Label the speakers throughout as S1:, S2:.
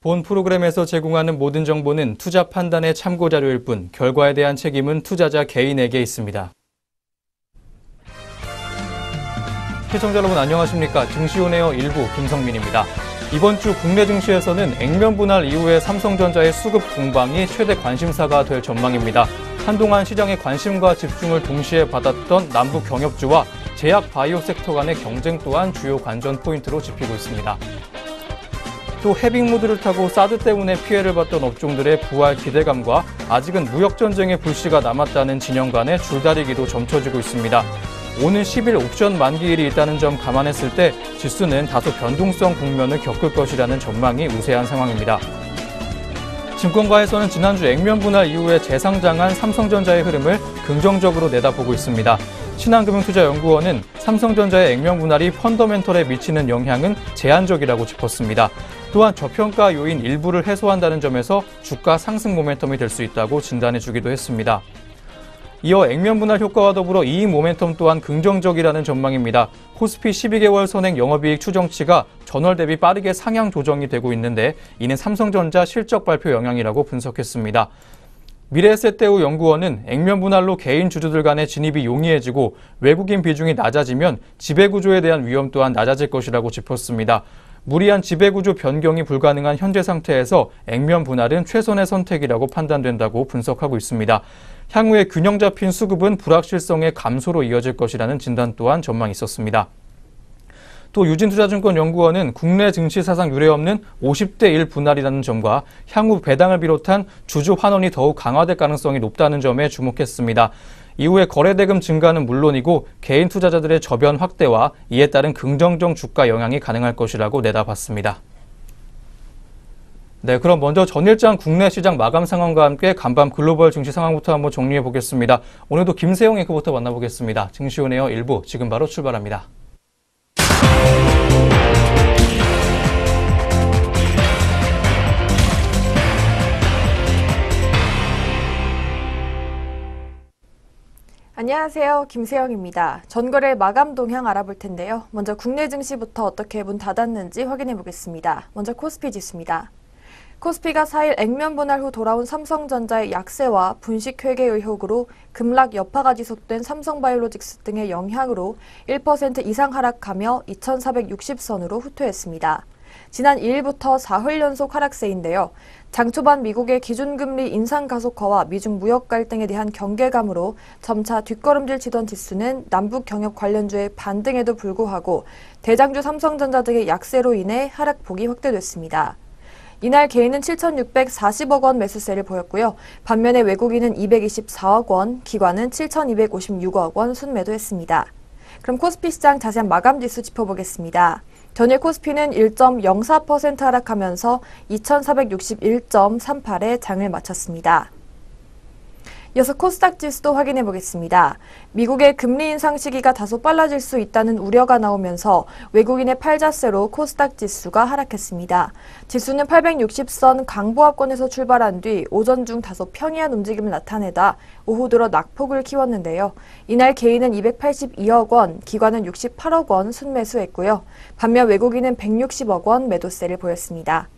S1: 본 프로그램에서 제공하는 모든 정보는 투자 판단의 참고 자료일 뿐 결과에 대한 책임은 투자자 개인에게 있습니다. 시청자 여러분 안녕하십니까? 증시온에어 1부 김성민입니다. 이번 주 국내 증시에서는 액면 분할 이후에 삼성전자의 수급 공방이 최대 관심사가 될 전망입니다. 한동안 시장의 관심과 집중을 동시에 받았던 남북 경협주와 제약 바이오 섹터 간의 경쟁 또한 주요 관전 포인트로 집히고 있습니다. 또 해빙 모드를 타고 사드 때문에 피해를 봤던 업종들의 부활 기대감과 아직은 무역 전쟁의 불씨가 남았다는 진영 간의 줄다리기도 점쳐지고 있습니다. 오는 10일 옵션 만기일이 있다는 점 감안했을 때 지수는 다소 변동성 국면을 겪을 것이라는 전망이 우세한 상황입니다. 증권가에서는 지난주 액면 분할 이후에 재상장한 삼성전자의 흐름을 긍정적으로 내다보고 있습니다. 신한금융투자연구원은 삼성전자의 액면 분할이 펀더멘털에 미치는 영향은 제한적이라고 짚었습니다. 또한 저평가 요인 일부를 해소한다는 점에서 주가 상승 모멘텀이 될 수 있다고 진단해주기도 했습니다. 이어 액면 분할 효과와 더불어 이익 모멘텀 또한 긍정적이라는 전망입니다. 코스피 12개월 선행 영업이익 추정치가 전월 대비 빠르게 상향 조정이 되고 있는데 이는 삼성전자 실적 발표 영향이라고 분석했습니다. 미래에셋대우 연구원은 액면 분할로 개인 주주들 간의 진입이 용이해지고 외국인 비중이 낮아지면 지배구조에 대한 위험 또한 낮아질 것이라고 짚었습니다. 무리한 지배구조 변경이 불가능한 현재 상태에서 액면 분할은 최선의 선택이라고 판단된다고 분석하고 있습니다. 향후에 균형 잡힌 수급은 불확실성의 감소로 이어질 것이라는 진단 또한 전망이 있었습니다. 또 유진투자증권연구원은 국내 증시 사상 유례없는 50대 1 분할이라는 점과 향후 배당을 비롯한 주주 환원이 더욱 강화될 가능성이 높다는 점에 주목했습니다. 이후에 거래대금 증가는 물론이고 개인 투자자들의 저변 확대와 이에 따른 긍정적 주가 영향이 가능할 것이라고 내다봤습니다. 네, 그럼 먼저 전일장 국내 시장 마감 상황과 함께 간밤 글로벌 증시 상황부터 한번 정리해 보겠습니다. 오늘도 김세영 앵커부터 만나보겠습니다. 증시온에어 1부 지금 바로 출발합니다.
S2: 안녕하세요. 김세영입니다. 전거래 마감 동향 알아볼 텐데요. 먼저 국내 증시부터 어떻게 문 닫았는지 확인해 보겠습니다. 먼저 코스피 지수입니다. 코스피가 4일 액면 분할 후 돌아온 삼성전자의 약세와 분식 회계 의혹으로 급락 여파가 지속된 삼성바이오로직스 등의 영향으로 1% 이상 하락하며 2,460선으로 후퇴했습니다. 지난 2일부터 4흘 연속 하락세인데요. 장 초반 미국의 기준금리 인상 가속화와 미중 무역 갈등에 대한 경계감으로 점차 뒷걸음질 치던 지수는 남북 경협 관련주의 반등에도 불구하고 대장주 삼성전자 등의 약세로 인해 하락폭이 확대됐습니다. 이날 개인은 7,640억 원 매수세를 보였고요. 반면에 외국인은 224억 원, 기관은 7,256억 원 순매도했습니다. 그럼 코스피 시장 자세한 마감 지수 짚어보겠습니다. 전일 코스피는 1.04% 하락하면서 2,461.38에 장을 마쳤습니다. 이어서 코스닥 지수도 확인해 보겠습니다. 미국의 금리 인상 시기가 다소 빨라질 수 있다는 우려가 나오면서 외국인의 팔자세로 코스닥 지수가 하락했습니다. 지수는 860선 강보합권에서 출발한 뒤 오전 중 다소 평이한 움직임을 나타내다 오후 들어 낙폭을 키웠는데요. 이날 개인은 282억 원, 기관은 68억 원 순매수했고요. 반면 외국인은 160억 원 매도세를 보였습니다.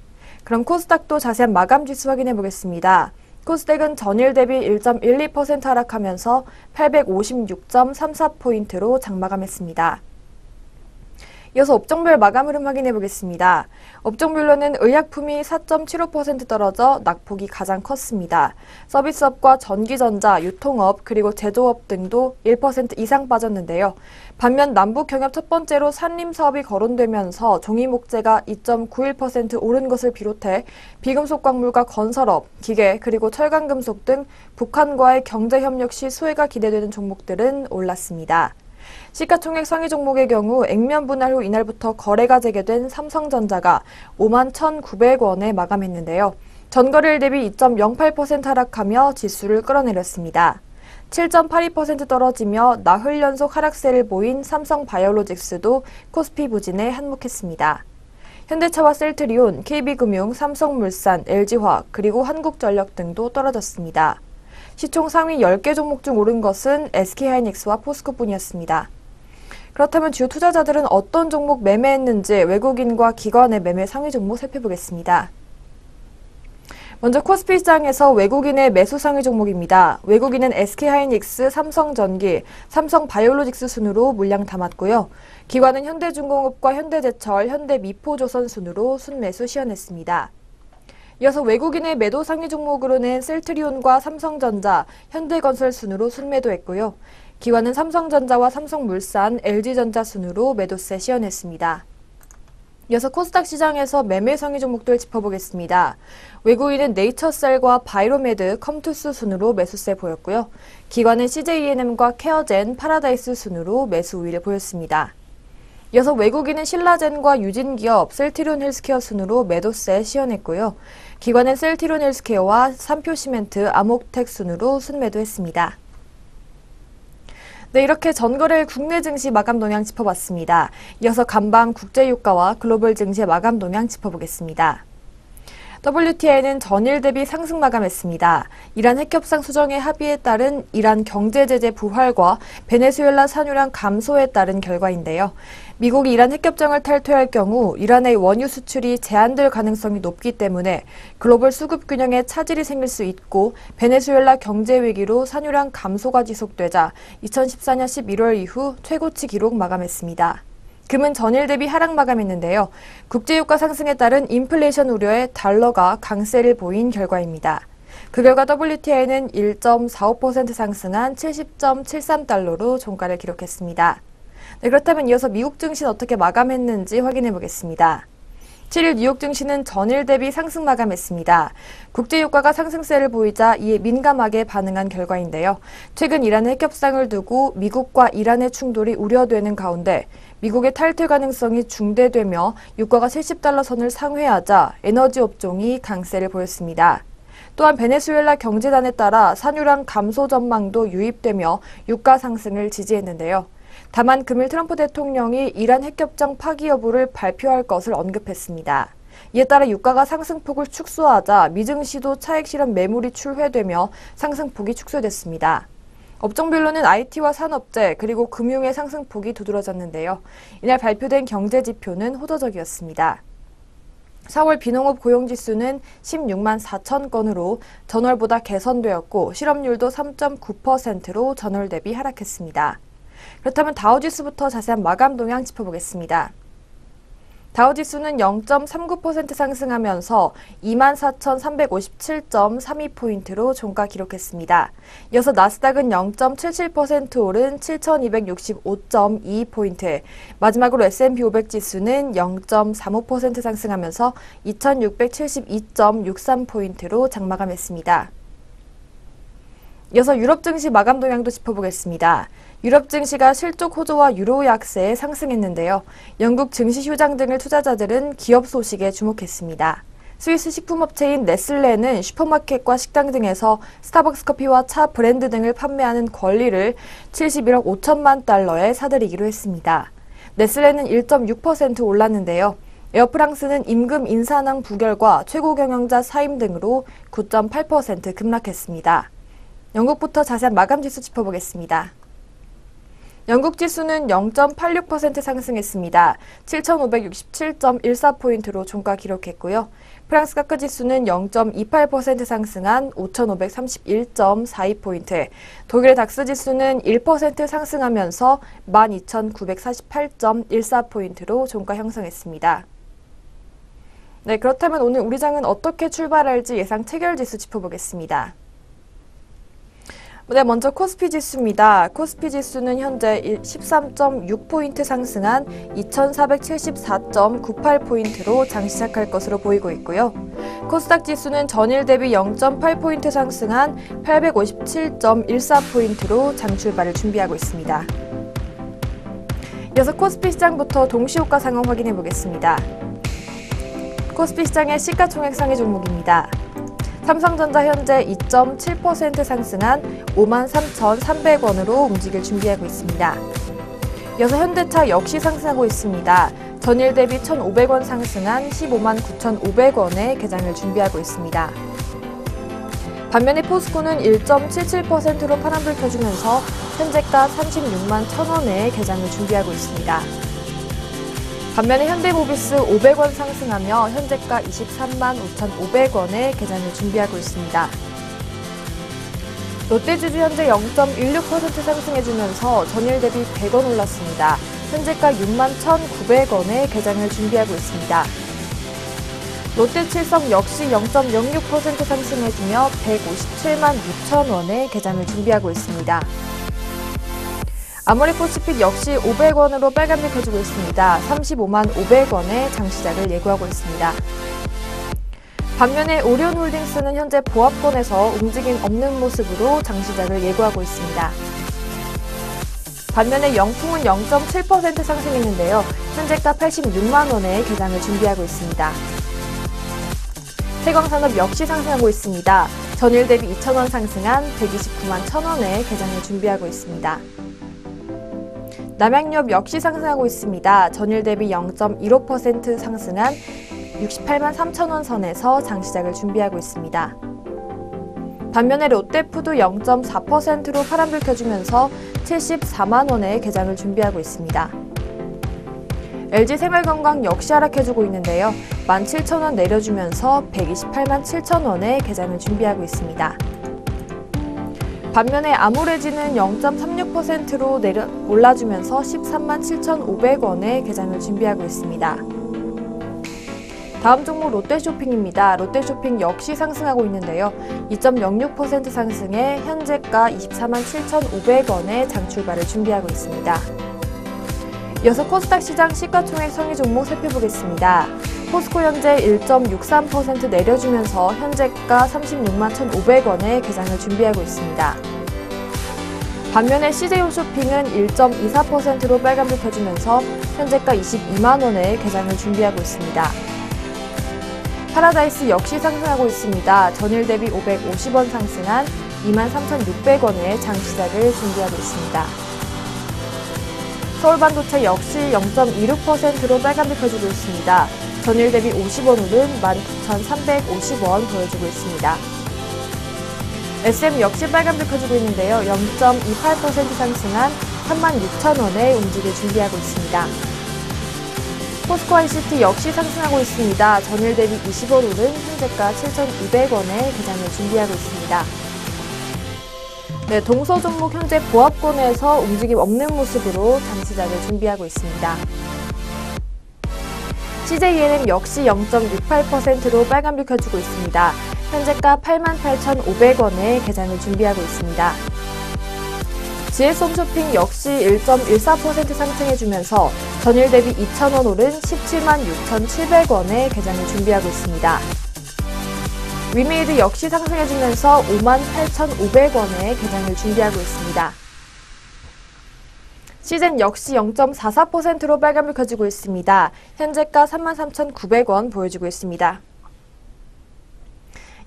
S2: 그럼 코스닥도 자세한 마감 지수 확인해 보겠습니다. 코스닥은 전일 대비 1.12% 하락하면서 856.34포인트로 장마감했습니다. 이어서 업종별 마감 흐름 확인해 보겠습니다. 업종별로는 의약품이 4.75% 떨어져 낙폭이 가장 컸습니다. 서비스업과 전기전자, 유통업, 그리고 제조업 등도 1% 이상 빠졌는데요. 반면 남북 경협 첫 번째로 산림 사업이 거론되면서 종이목재가 2.91% 오른 것을 비롯해 비금속 광물과 건설업, 기계, 그리고 철강금속 등 북한과의 경제협력 시 수혜가 기대되는 종목들은 올랐습니다. 시가총액 상위 종목의 경우 액면 분할 후 이날부터 거래가 재개된 삼성전자가 51,900원에 마감했는데요. 전거래일 대비 2.08% 하락하며 지수를 끌어내렸습니다. 7.82% 떨어지며 나흘 연속 하락세를 보인 삼성바이오로직스도 코스피 부진에 한몫했습니다. 현대차와 셀트리온, KB금융, 삼성물산, LG화학, 그리고 한국전력 등도 떨어졌습니다. 시총 상위 10개 종목 중 오른 것은 SK하이닉스와 포스코뿐이었습니다. 그렇다면 주요 투자자들은 어떤 종목 매매했는지 외국인과 기관의 매매 상위 종목 살펴보겠습니다. 먼저 코스피 시장에서 외국인의 매수 상위 종목입니다. 외국인은 SK하이닉스, 삼성전기, 삼성바이오로직스 순으로 물량 담았고요. 기관은 현대중공업과 현대제철, 현대미포조선 순으로 순매수 시연했습니다. 이어서 외국인의 매도 상위 종목으로는 셀트리온과 삼성전자, 현대건설 순으로 순매도했고요. 기관은 삼성전자와 삼성물산, LG전자 순으로 매도세 시연했습니다. 이어서 코스닥 시장에서 매매 상위 종목들 짚어보겠습니다. 외국인은 네이처셀과 바이로메드, 컴투스 순으로 매수세 보였고요. 기관은 CJENM과 케어젠, 파라다이스 순으로 매수 우위를 보였습니다. 이어서 외국인은 신라젠과 유진기업, 셀트리온 헬스케어 순으로 매도세 시연했고요. 기관은 셀트리온 헬스케어와 삼표시멘트, 아목텍 순으로 순매도했습니다. 네, 이렇게 전거래일 국내 증시 마감 동향 짚어봤습니다. 이어서 간밤 국제유가와 글로벌 증시의 마감 동향 짚어보겠습니다. WTI는 전일 대비 상승 마감했습니다. 이란 핵협상 수정의 합의에 따른 이란 경제제재 부활과 베네수엘라 산유량 감소에 따른 결과인데요. 미국이 이란 핵협정을 탈퇴할 경우 이란의 원유 수출이 제한될 가능성이 높기 때문에 글로벌 수급 균형에 차질이 생길 수 있고 베네수엘라 경제 위기로 산유량 감소가 지속되자 2014년 11월 이후 최고치 기록 마감했습니다. 금은 전일 대비 하락 마감했는데요. 국제유가 상승에 따른 인플레이션 우려에 달러가 강세를 보인 결과입니다. 그 결과 WTI는 1.45% 상승한 70.73달러로 종가를 기록했습니다. 네, 그렇다면 이어서 미국 증시는 어떻게 마감했는지 확인해 보겠습니다. 7일 뉴욕 증시는 전일 대비 상승 마감했습니다. 국제유가가 상승세를 보이자 이에 민감하게 반응한 결과인데요. 최근 이란 핵협상을 두고 미국과 이란의 충돌이 우려되는 가운데 미국의 탈퇴 가능성이 중대되며 유가가 70달러 선을 상회하자 에너지 업종이 강세를 보였습니다. 또한 베네수엘라 경제단에 따라 산유량 감소 전망도 유입되며 유가 상승을 지지했는데요. 다만 금일 트럼프 대통령이 이란 핵협정 파기 여부를 발표할 것을 언급했습니다. 이에 따라 유가가 상승폭을 축소하자 미증시도 차익 실현 매물이 출회되며 상승폭이 축소됐습니다. 업종별로는 IT와 산업재 그리고 금융의 상승폭이 두드러졌는데요. 이날 발표된 경제 지표는 호조적이었습니다. 4월 비농업 고용지수는 16만 4천 건으로 전월보다 개선되었고 실업률도 3.9%로 전월 대비 하락했습니다. 그렇다면 다우지수부터 자세한 마감 동향 짚어보겠습니다. 다우지수는 0.39% 상승하면서 24,357.32포인트로 종가 기록했습니다. 이어서 나스닥은 0.77% 오른 7,265.22포인트, 마지막으로 S&P 500 지수는 0.35% 상승하면서 2,672.63포인트로 장마감했습니다. 이어서 유럽 증시 마감 동향도 짚어보겠습니다. 유럽 증시가 실적 호조와 유로 약세에 상승했는데요. 영국 증시휴장 등을 투자자들은 기업 소식에 주목했습니다. 스위스 식품업체인 네슬레는 슈퍼마켓과 식당 등에서 스타벅스 커피와 차 브랜드 등을 판매하는 권리를 71억 5천만 달러에 사들이기로 했습니다. 네슬레는 1.6% 올랐는데요. 에어프랑스는 임금 인상안 부결과 최고 경영자 사임 등으로 9.8% 급락했습니다. 영국부터 자세한 마감 지수 짚어보겠습니다. 영국 지수는 0.86% 상승했습니다. 7,567.14포인트로 종가 기록했고요. 프랑스 카크 지수는 0.28% 상승한 5,531.42포인트, 독일의 닥스 지수는 1% 상승하면서 12,948.14포인트로 종가 형성했습니다. 네, 그렇다면 오늘 우리 장은 어떻게 출발할지 예상 체결 지수 짚어보겠습니다. 네, 먼저 코스피 지수입니다. 코스피 지수는 현재 13.6포인트 상승한 2,474.98포인트로 장 시작할 것으로 보이고 있고요. 코스닥 지수는 전일 대비 0.8포인트 상승한 857.14포인트로 장 출발을 준비하고 있습니다. 이어서 코스피 시장부터 동시효과 상황 확인해 보겠습니다. 코스피 시장의 시가총액 상위 종목입니다. 삼성전자 현재 2.7% 상승한 53,300원으로 움직일 준비하고 있습니다. 이어서 현대차 역시 상승하고 있습니다. 전일 대비 1,500원 상승한 15만 9,500원에 개장을 준비하고 있습니다. 반면에 포스코는 1.77%로 파란불 켜주면서 현재가 36만 1,000원에 개장을 준비하고 있습니다. 반면에 현대모비스 500원 상승하며 현재가 23만 5,500원에 개장을 준비하고 있습니다. 롯데주주 현재 0.16% 상승해주면서 전일 대비 100원 올랐습니다. 현재가 6만 1,900원에 개장을 준비하고 있습니다. 롯데칠성 역시 0.06% 상승해주며 157만 6천원에 개장을 준비하고 있습니다. 아모레퍼시픽 역시 500원으로 빨간불 켜주고 있습니다. 35만 500원에 장시작을 예고하고 있습니다. 반면에 오리온홀딩스는 현재 보합권에서 움직임 없는 모습으로 장시작을 예고하고 있습니다. 반면에 영풍은 0.7% 상승했는데요. 현재가 86만 원에 개장을 준비하고 있습니다. 세광산업 역시 상승하고 있습니다. 전일 대비 2,000원 상승한 129만 1,000원에 개장을 준비하고 있습니다. 남양유업 역시 상승하고 있습니다. 전일 대비 0.15% 상승한 68만 3천원 선에서 장시작을 준비하고 있습니다. 반면에 롯데푸드 0.4%로 파란불 켜주면서 74만 원에 개장을 준비하고 있습니다. LG생활건강 역시 하락해주고 있는데요. 17,000원 내려주면서 128만 7천원에 개장을 준비하고 있습니다. 반면에 아모레지는 0.36%로 올라주면서 13만 7,500원에 개장을 준비하고 있습니다. 다음 종목 롯데쇼핑입니다. 롯데쇼핑 역시 상승하고 있는데요. 2.06% 상승해 현재가 24만 7,500원에 장출발을 준비하고 있습니다. 이어서 코스닥 시장 시가총액 상위 종목 살펴보겠습니다. 포스코 현재 1.63% 내려주면서 현재가 36만 1,500원에 개장을 준비하고 있습니다. 반면에 CJ홈쇼핑은 1.24%로 빨간불 켜주면서 현재가 22만 원에 개장을 준비하고 있습니다. 파라다이스 역시 상승하고 있습니다. 전일 대비 550원 상승한 23,600원에 장시작을 준비하고 있습니다. 서울반도체 역시 0.26%로 빨간불 켜주고 있습니다. 전일 대비 50원 오른 19,350원 보여주고 있습니다. SM 역시 빨간불 켜주고 있는데요. 0.28% 상승한 36,000원에 움직일 준비하고 있습니다. 포스코 ICT 역시 상승하고 있습니다. 전일 대비 20원 오른 현재가 7,200원에 개장을 준비하고 있습니다. 네, 동서 종목 현재 보합권에서 움직임 없는 모습으로 장시작을 준비하고 있습니다. CJENM 역시 0.68%로 빨간불 켜주고 있습니다. 현재가 88,500원에 개장을 준비하고 있습니다. GS홈쇼핑 역시 1.14% 상승해주면서 전일 대비 2,000원 오른 17만 6,700원에 개장을 준비하고 있습니다. 위메이드 역시 상승해주면서 5만 8,500원에 개장을 준비하고 있습니다. 시젠 역시 0.44%로 빨간불 켜지고 있습니다. 현재가 33,900원 보여주고 있습니다.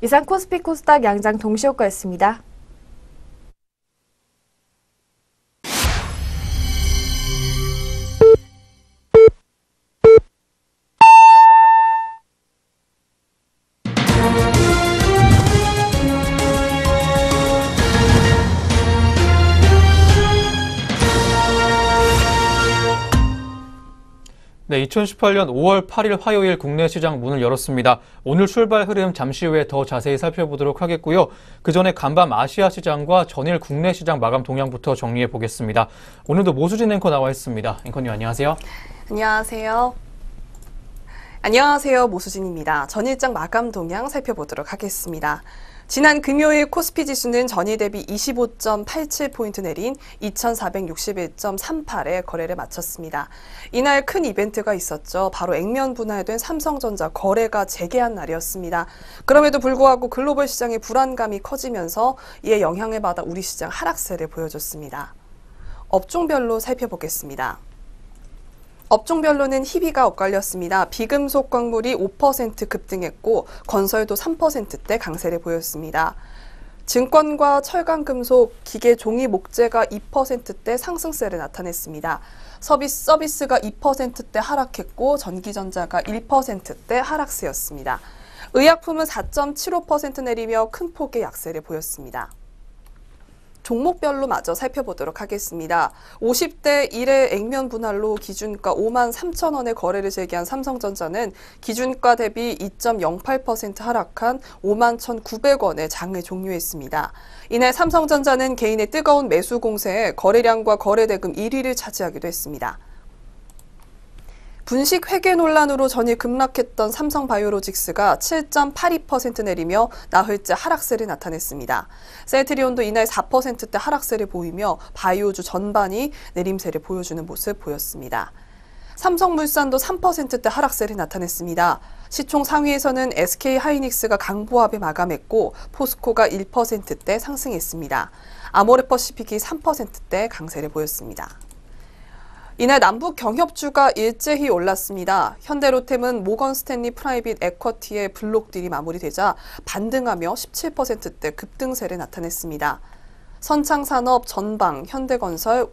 S2: 이상 코스피 코스닥 양장 동시효과였습니다.
S1: 네, 2018년 5월 8일 화요일 국내 시장 문을 열었습니다. 오늘 출발 흐름 잠시 후에 더 자세히 살펴보도록 하겠고요. 그 전에 간밤 아시아 시장과 전일 국내 시장 마감 동향부터 정리해 보겠습니다. 오늘도 모수진 앵커 나와 있습니다. 앵커님 안녕하세요.
S3: 안녕하세요. 안녕하세요. 모수진입니다. 전일장 마감 동향 살펴보도록 하겠습니다. 지난 금요일 코스피 지수는 전일 대비 25.87포인트 내린 2461.38에 거래를 마쳤습니다. 이날 큰 이벤트가 있었죠. 바로 액면 분할된 삼성전자 거래가 재개한 날이었습니다. 그럼에도 불구하고 글로벌 시장의 불안감이 커지면서 이에 영향을 받아 우리 시장 하락세를 보여줬습니다. 업종별로 살펴보겠습니다. 업종별로는 희비가 엇갈렸습니다. 비금속 광물이 5% 급등했고 건설도 3%대 강세를 보였습니다. 증권과 철강금속, 기계 종이 목재가 2%대 상승세를 나타냈습니다. 서비스가 2%대 하락했고 전기전자가 1%대 하락세였습니다. 의약품은 4.75% 내리며 큰 폭의 약세를 보였습니다. 종목별로 마저 살펴보도록 하겠습니다. 50대 1회 액면 분할로 기준가 5만 3천 원의 거래를 재개한 삼성전자는 기준가 대비 2.08% 하락한 5만 1,900원에 장을 종료했습니다. 이날 삼성전자는 개인의 뜨거운 매수 공세에 거래량과 거래대금 1위를 차지하기도 했습니다. 분식 회계 논란으로 전일 급락했던 삼성바이오로직스가 7.82% 내리며 나흘째 하락세를 나타냈습니다. 셀트리온도 이날 4%대 하락세를 보이며 바이오주 전반이 내림세를 보여주는 모습 보였습니다. 삼성물산도 3%대 하락세를 나타냈습니다. 시총 상위에서는 SK하이닉스가 강보합에 마감했고 포스코가 1%대 상승했습니다. 아모레퍼시픽이 3%대 강세를 보였습니다. 이날 남북 경협주가 일제히 올랐습니다. 현대로템은 모건스탠리 프라이빗 에쿼티의 블록딜이 마무리되자 반등하며 17%대 급등세를 나타냈습니다. 선창산업, 전방, 현대건설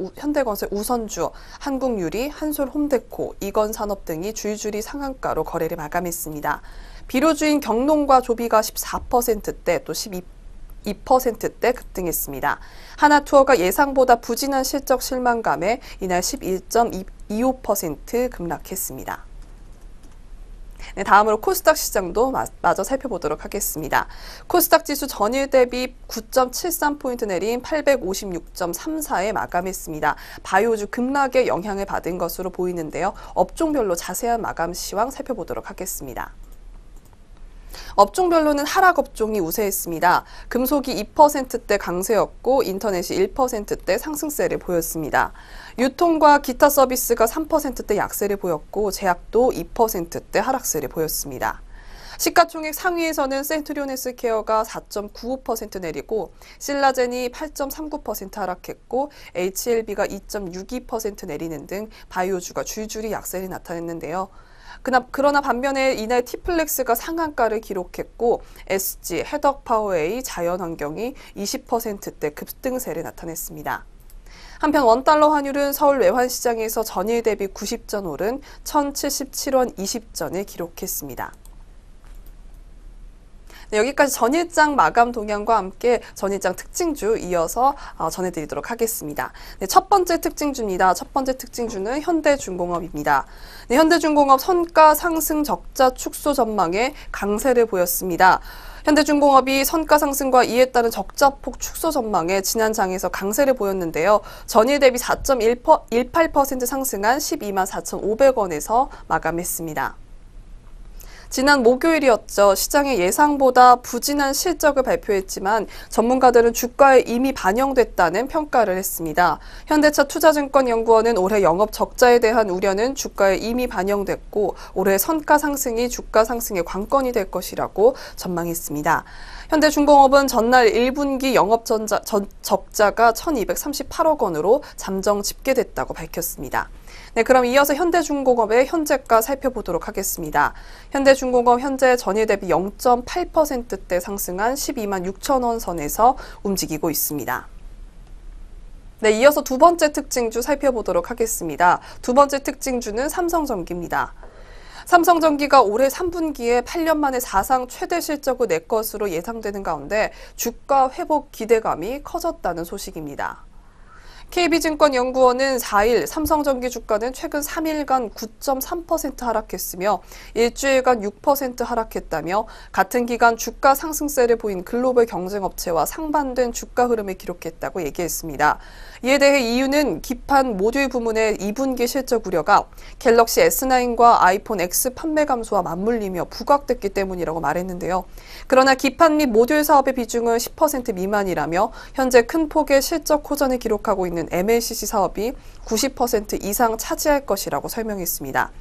S3: 우선주, 한국유리, 한솔홈데코, 이건산업 등이 줄줄이 상한가로 거래를 마감했습니다. 비료주인 경농과 조비가 14%대 또 2%대 급등했습니다. 하나투어가 예상보다 부진한 실적 실망감에 이날 11.25% 급락했습니다. 네, 다음으로 코스닥 시장도 마저 살펴보도록 하겠습니다. 코스닥 지수 전일 대비 9.73포인트 내린 856.34에 마감했습니다. 바이오주 급락의 영향을 받은 것으로 보이는데요. 업종별로 자세한 마감 시황 살펴보도록 하겠습니다. 업종별로는 하락 업종이 우세했습니다. 금속이 2%대 강세였고 인터넷이 1%대 상승세를 보였습니다. 유통과 기타 서비스가 3%대 약세를 보였고 제약도 2%대 하락세를 보였습니다. 시가총액 상위에서는 센트리온 헬스케어가 4.95% 내리고 신라젠이 8.39% 하락했고 HLB가 2.62% 내리는 등 바이오주가 줄줄이 약세를 나타냈는데요. 그러나 반면에 이날 티플렉스가 상한가를 기록했고 SG, 해덕파워A, 자연환경이 20%대 급등세를 나타냈습니다. 한편 원달러 환율은 서울 외환시장에서 전일 대비 90전 오른 1,077원 20전을 기록했습니다. 네, 여기까지 전일장 마감 동향과 함께 전일장 특징주 이어서 전해드리도록 하겠습니다. 네, 첫 번째 특징주입니다. 첫 번째 특징주는 현대중공업입니다. 네, 현대중공업 선가 상승 적자 축소 전망에 강세를 보였습니다. 현대중공업이 선가 상승과 이에 따른 적자폭 축소 전망에 지난 장에서 강세를 보였는데요. 전일 대비 4.18% 상승한 12만 4,500원에서 마감했습니다. 지난 목요일이었죠. 시장의 예상보다 부진한 실적을 발표했지만 전문가들은 주가에 이미 반영됐다는 평가를 했습니다. 현대차 투자증권연구원은 올해 영업 적자에 대한 우려는 주가에 이미 반영됐고 올해 선가 상승이 주가 상승의 관건이 될 것이라고 전망했습니다. 현대중공업은 전날 1분기 영업 적자가 1,238억 원으로 잠정 집계됐다고 밝혔습니다. 네, 그럼 이어서 현대중공업의 현재가 살펴보도록 하겠습니다. 현대중공업 현재 전일 대비 0.8%대 상승한 12만 6천 원 선에서 움직이고 있습니다. 네, 이어서 두 번째 특징주 살펴보도록 하겠습니다. 두 번째 특징주는 삼성전기입니다. 삼성전기가 올해 3분기에 8년 만에 사상 최대 실적을 낼 것으로 예상되는 가운데 주가 회복 기대감이 커졌다는 소식입니다. KB증권연구원은 4일 삼성전기 주가는 최근 3일간 9.3% 하락했으며 일주일간 6% 하락했다며 같은 기간 주가 상승세를 보인 글로벌 경쟁업체와 상반된 주가 흐름을 기록했다고 얘기했습니다. 이에 대해 이유는 기판 모듈 부문의 2분기 실적 우려가 갤럭시 S9과 아이폰 X 판매 감소와 맞물리며 부각됐기 때문이라고 말했는데요. 그러나 기판 및 모듈 사업의 비중은 10% 미만이라며 현재 큰 폭의 실적 호전을 기록하고 있는 MLCC 사업이 90% 이상 차지할 것이라고 설명했습니다.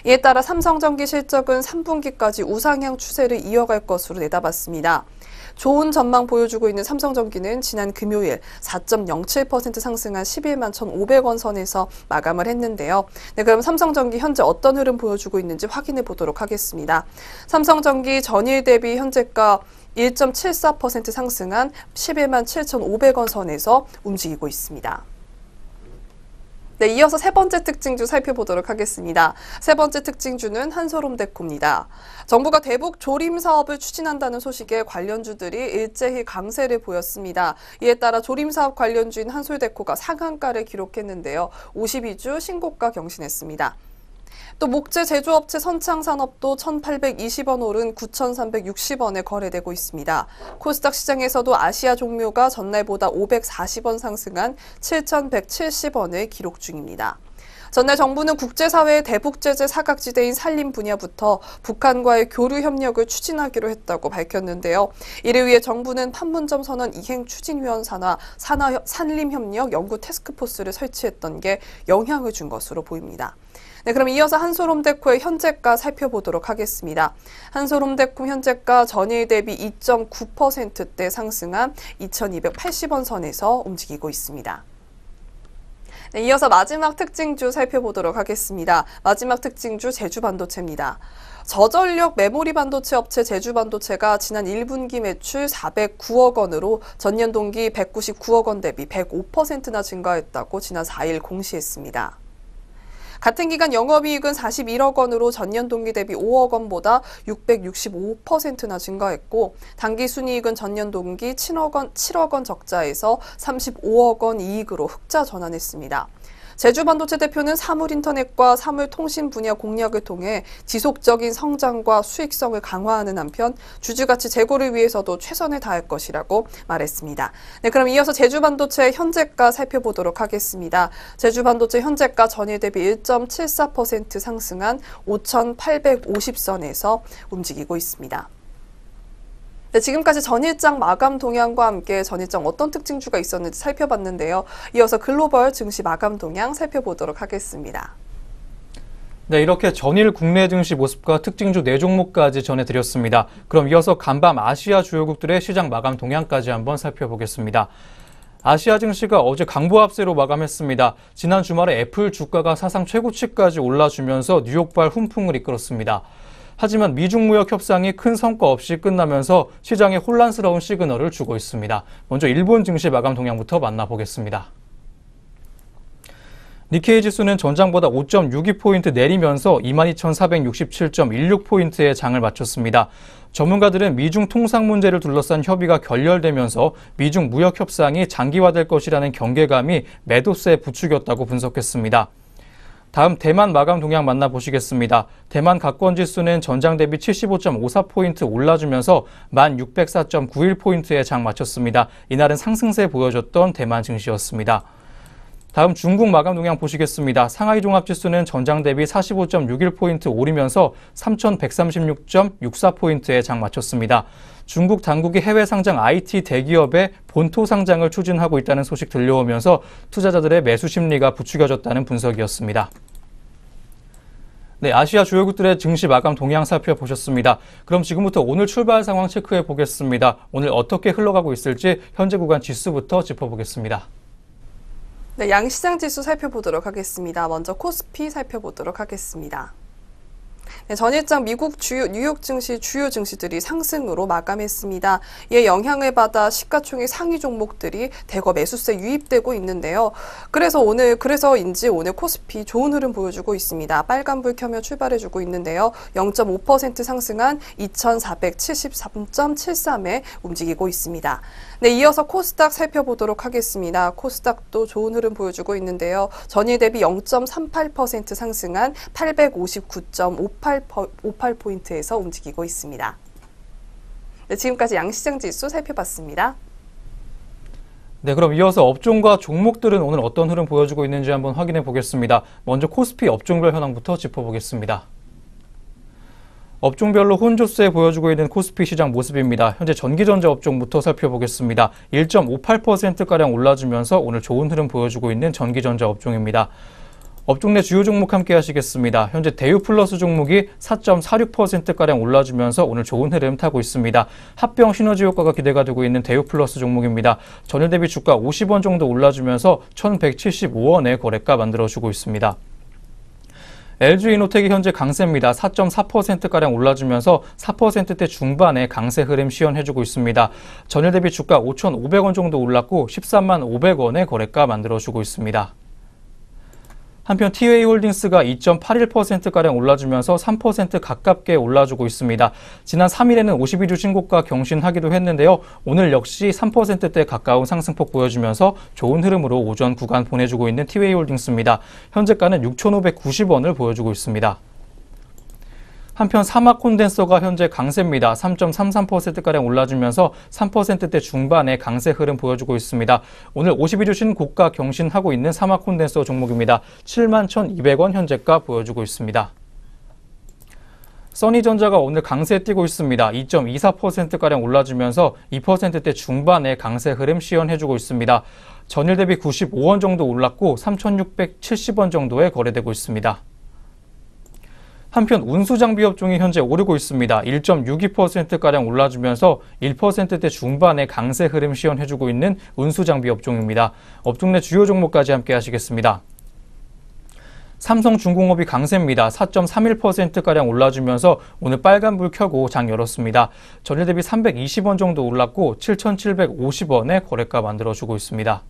S3: 이에 따라 삼성전기 실적은 3분기까지 우상향 추세를 이어갈 것으로 내다봤습니다. 좋은 전망 보여주고 있는 삼성전기는 지난 금요일 4.07% 상승한 11만 1,500원 선에서 마감을 했는데요. 네, 그럼 삼성전기 현재 어떤 흐름 보여주고 있는지 확인해 보도록 하겠습니다. 삼성전기 전일 대비 현재가 1.74% 상승한 11만 7,500원 선에서 움직이고 있습니다. 네, 이어서 세 번째 특징주 살펴보도록 하겠습니다. 세 번째 특징주는 한솔홈데코입니다. 정부가 대북 조림 사업을 추진한다는 소식에 관련주들이 일제히 강세를 보였습니다. 이에 따라 조림 사업 관련주인 한솔데코가 상한가를 기록했는데요. 52주 신고가 경신했습니다. 또 목재 제조업체 선창산업도 1,820원 오른 9,360원에 거래되고 있습니다. 코스닥 시장에서도 아시아 종묘가 전날보다 540원 상승한 7,170원을 기록 중입니다. 전날 정부는 국제사회의 대북 제재 사각지대인 산림 분야부터 북한과의 교류 협력을 추진하기로 했다고 밝혔는데요. 이를 위해 정부는 판문점 선언 이행 추진위원 산하 산림협력 연구 태스크포스를 설치했던 게 영향을 준 것으로 보입니다. 네, 그럼 이어서 한솔홈데코의 현재가 살펴보도록 하겠습니다. 한솔홈데코 현재가 전일 대비 2.9%대 상승한 2,280원 선에서 움직이고 있습니다. 네, 이어서 마지막 특징주 살펴보도록 하겠습니다. 마지막 특징주 제주반도체입니다. 저전력 메모리 반도체 업체 제주반도체가 지난 1분기 매출 409억 원으로 전년 동기 199억 원 대비 105%나 증가했다고 지난 4일 공시했습니다. 같은 기간 영업이익은 41억 원으로 전년 동기 대비 5억 원보다 665%나 증가했고 당기순이익은 전년 동기 7억 원 적자에서 35억 원 이익으로 흑자 전환했습니다. 제주반도체 대표는 사물인터넷과 사물통신 분야 공략을 통해 지속적인 성장과 수익성을 강화하는 한편 주주가치 제고를 위해서도 최선을 다할 것이라고 말했습니다. 네, 그럼 이어서 제주반도체 현재가 살펴보도록 하겠습니다. 제주반도체 현재가 전일 대비 1.74% 상승한 5,850선에서 움직이고 있습니다. 네, 지금까지 전일장 마감 동향과 함께 전일장 어떤 특징주가 있었는지 살펴봤는데요. 이어서 글로벌 증시 마감 동향 살펴보도록 하겠습니다.
S1: 네, 이렇게 전일 국내 증시 모습과 특징주 4종목까지 전해드렸습니다. 그럼 이어서 간밤 아시아 주요국들의 시장 마감 동향까지 한번 살펴보겠습니다. 아시아 증시가 어제 강보합세로 마감했습니다. 지난 주말에 애플 주가가 사상 최고치까지 올라주면서 뉴욕발 훈풍을 이끌었습니다. 하지만 미중 무역 협상이 큰 성과 없이 끝나면서 시장에 혼란스러운 시그널을 주고 있습니다. 먼저 일본 증시 마감 동향부터 만나보겠습니다. 니케이 지수는 전장보다 5.62포인트 내리면서 22,467.16포인트의 장을 마쳤습니다. 전문가들은 미중 통상 문제를 둘러싼 협의가 결렬되면서 미중 무역 협상이 장기화될 것이라는 경계감이 매도세에 부추겼다고 분석했습니다. 다음 대만 마감 동향 만나보시겠습니다. 대만 각권지수는 전장 대비 75.54포인트 올라주면서 1604.91포인트의 장 마쳤습니다. 이날은 상승세 보여줬던 대만 증시였습니다. 다음 중국 마감 동향 보시겠습니다. 상하이 종합지수는 전장 대비 45.61포인트 오르면서 3136.64포인트의 장 마쳤습니다. 중국 당국이 해외 상장 IT 대기업의 본토 상장을 추진하고 있다는 소식 들려오면서 투자자들의 매수 심리가 부추겨졌다는 분석이었습니다. 네, 아시아 주요국들의 증시 마감 동향 살펴보셨습니다. 그럼 지금부터 오늘 출발 상황 체크해 보겠습니다. 오늘 어떻게 흘러가고 있을지 현재 구간 지수부터 짚어보겠습니다.
S3: 네, 양시장 지수 살펴보도록 하겠습니다. 먼저 코스피 살펴보도록 하겠습니다. 네, 전일장 미국 뉴욕 증시 주요 증시들이 상승으로 마감했습니다. 이에 영향을 받아 시가총액 상위 종목들이 대거 매수세 유입되고 있는데요. 그래서인지 오늘 코스피 좋은 흐름 보여주고 있습니다. 빨간불 켜며 출발해주고 있는데요. 0.5% 상승한 2,473.73에 움직이고 있습니다. 네, 이어서 코스닥 살펴보도록 하겠습니다. 코스닥도 좋은 흐름 보여주고 있는데요. 전일 대비 0.38% 상승한 859.58포인트에서 움직이고 있습니다. 네, 지금까지 양시장 지수 살펴봤습니다.
S1: 네, 그럼 이어서 업종과 종목들은 오늘 어떤 흐름 보여주고 있는지 한번 확인해 보겠습니다. 먼저 코스피 업종별 현황부터 짚어보겠습니다. 업종별로 혼조세 보여주고 있는 코스피 시장 모습입니다. 현재 전기전자 업종부터 살펴보겠습니다. 1.58%가량 올라주면서 오늘 좋은 흐름 보여주고 있는 전기전자 업종입니다. 업종 내 주요 종목 함께 하시겠습니다. 현재 대우플러스 종목이 4.46%가량 올라주면서 오늘 좋은 흐름 타고 있습니다. 합병 시너지 효과가 기대가 되고 있는 대우플러스 종목입니다. 전일 대비 주가 50원 정도 올라주면서 1,175원의 거래가 만들어주고 있습니다. LG이노텍이 현재 강세입니다. 4.4%가량 올라주면서 4%대 중반의 강세 흐름 시연해주고 있습니다. 전일 대비 주가 5,500원 정도 올랐고 13만 500원의 거래가 만들어주고 있습니다. 한편 TUA홀딩스가 2.81%가량 올라주면서 3% 가깝게 올라주고 있습니다. 지난 3일에는 52주 신고가 경신하기도 했는데요. 오늘 역시 3%대 가까운 상승폭 보여주면서 좋은 흐름으로 오전 구간 보내주고 있는 TUA홀딩스입니다. 현재가는 6,590원을 보여주고 있습니다. 한편 사막 콘덴서가 현재 강세입니다. 3.33%가량 올라주면서 3%대 중반의 강세 흐름 보여주고 있습니다. 오늘 52주 신고가 경신하고 있는 사막 콘덴서 종목입니다. 71,200원 현재가 보여주고 있습니다. 써니전자가 오늘 강세 뛰고 있습니다. 2.24%가량 올라주면서 2%대 중반의 강세 흐름 시연해주고 있습니다. 전일 대비 95원 정도 올랐고 3,670원 정도에 거래되고 있습니다. 한편 운수장비 업종이 현재 오르고 있습니다. 1.62%가량 올라주면서 1%대 중반의 강세 흐름 시연해주고 있는 운수장비 업종입니다. 업종 내 주요 종목까지 함께 하시겠습니다. 삼성중공업이 강세입니다. 4.31%가량 올라주면서 오늘 빨간불 켜고 장 열었습니다. 전일 대비 320원 정도 올랐고 7,750원에 거래가 만들어주고 있습니다.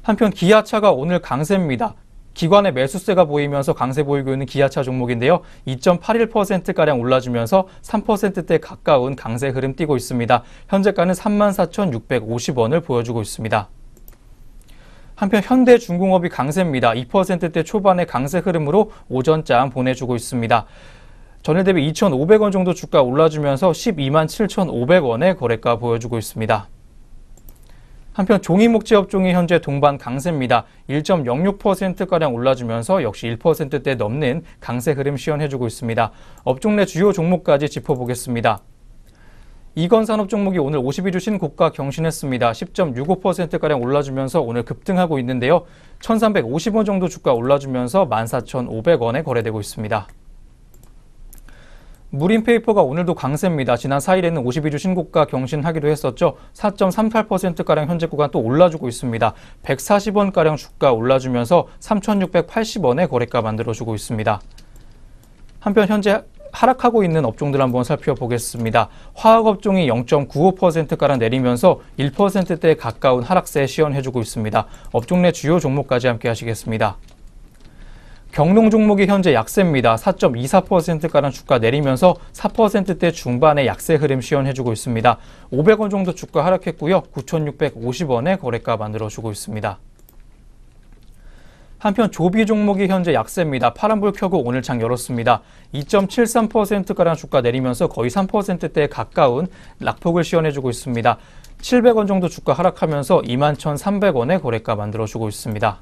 S1: 한편 기아차가 오늘 강세입니다. 기관의 매수세가 보이면서 강세 보이고 있는 기아차 종목인데요. 2.81%가량 올라주면서 3%대 가까운 강세 흐름 띄고 있습니다. 현재가는 34,650원을 보여주고 있습니다. 한편 현대중공업이 강세입니다. 2%대 초반의 강세 흐름으로 오전장 보내주고 있습니다. 전일 대비 2,500원 정도 주가 올라주면서 127,500원의 거래가 보여주고 있습니다. 한편 종이목재 업종이 현재 동반 강세입니다. 1.06%가량 올라주면서 역시 1%대 넘는 강세 흐름 시연해주고 있습니다. 업종 내 주요 종목까지 짚어보겠습니다. 이건산업 종목이 오늘 52주 신고가 경신했습니다. 10.65%가량 올라주면서 오늘 급등하고 있는데요. 1,350원 정도 주가 올라주면서 14,500원에 거래되고 있습니다. 무림페이퍼가 오늘도 강세입니다. 지난 4일에는 52주 신고가 경신하기도 했었죠. 4.38%가량 현재 구간 또 올라주고 있습니다. 140원가량 주가 올라주면서 3,680원의 거래가 만들어주고 있습니다. 한편 현재 하락하고 있는 업종들 한번 살펴보겠습니다. 화학업종이 0.95%가량 내리면서 1%대에 가까운 하락세 시연해주고 있습니다. 업종 내 주요 종목까지 함께 하시겠습니다. 경농 종목이 현재 약세입니다. 4.24%가량 주가 내리면서 4%대 중반의 약세 흐름 시연해주고 있습니다. 500원 정도 주가 하락했고요. 9,650원의 거래가 만들어주고 있습니다. 한편 조비 종목이 현재 약세입니다. 파란불 켜고 오늘 장 열었습니다. 2.73%가량 주가 내리면서 거의 3%대에 가까운 낙폭을 시연해주고 있습니다. 700원 정도 주가 하락하면서 21,300원의 거래가 만들어주고 있습니다.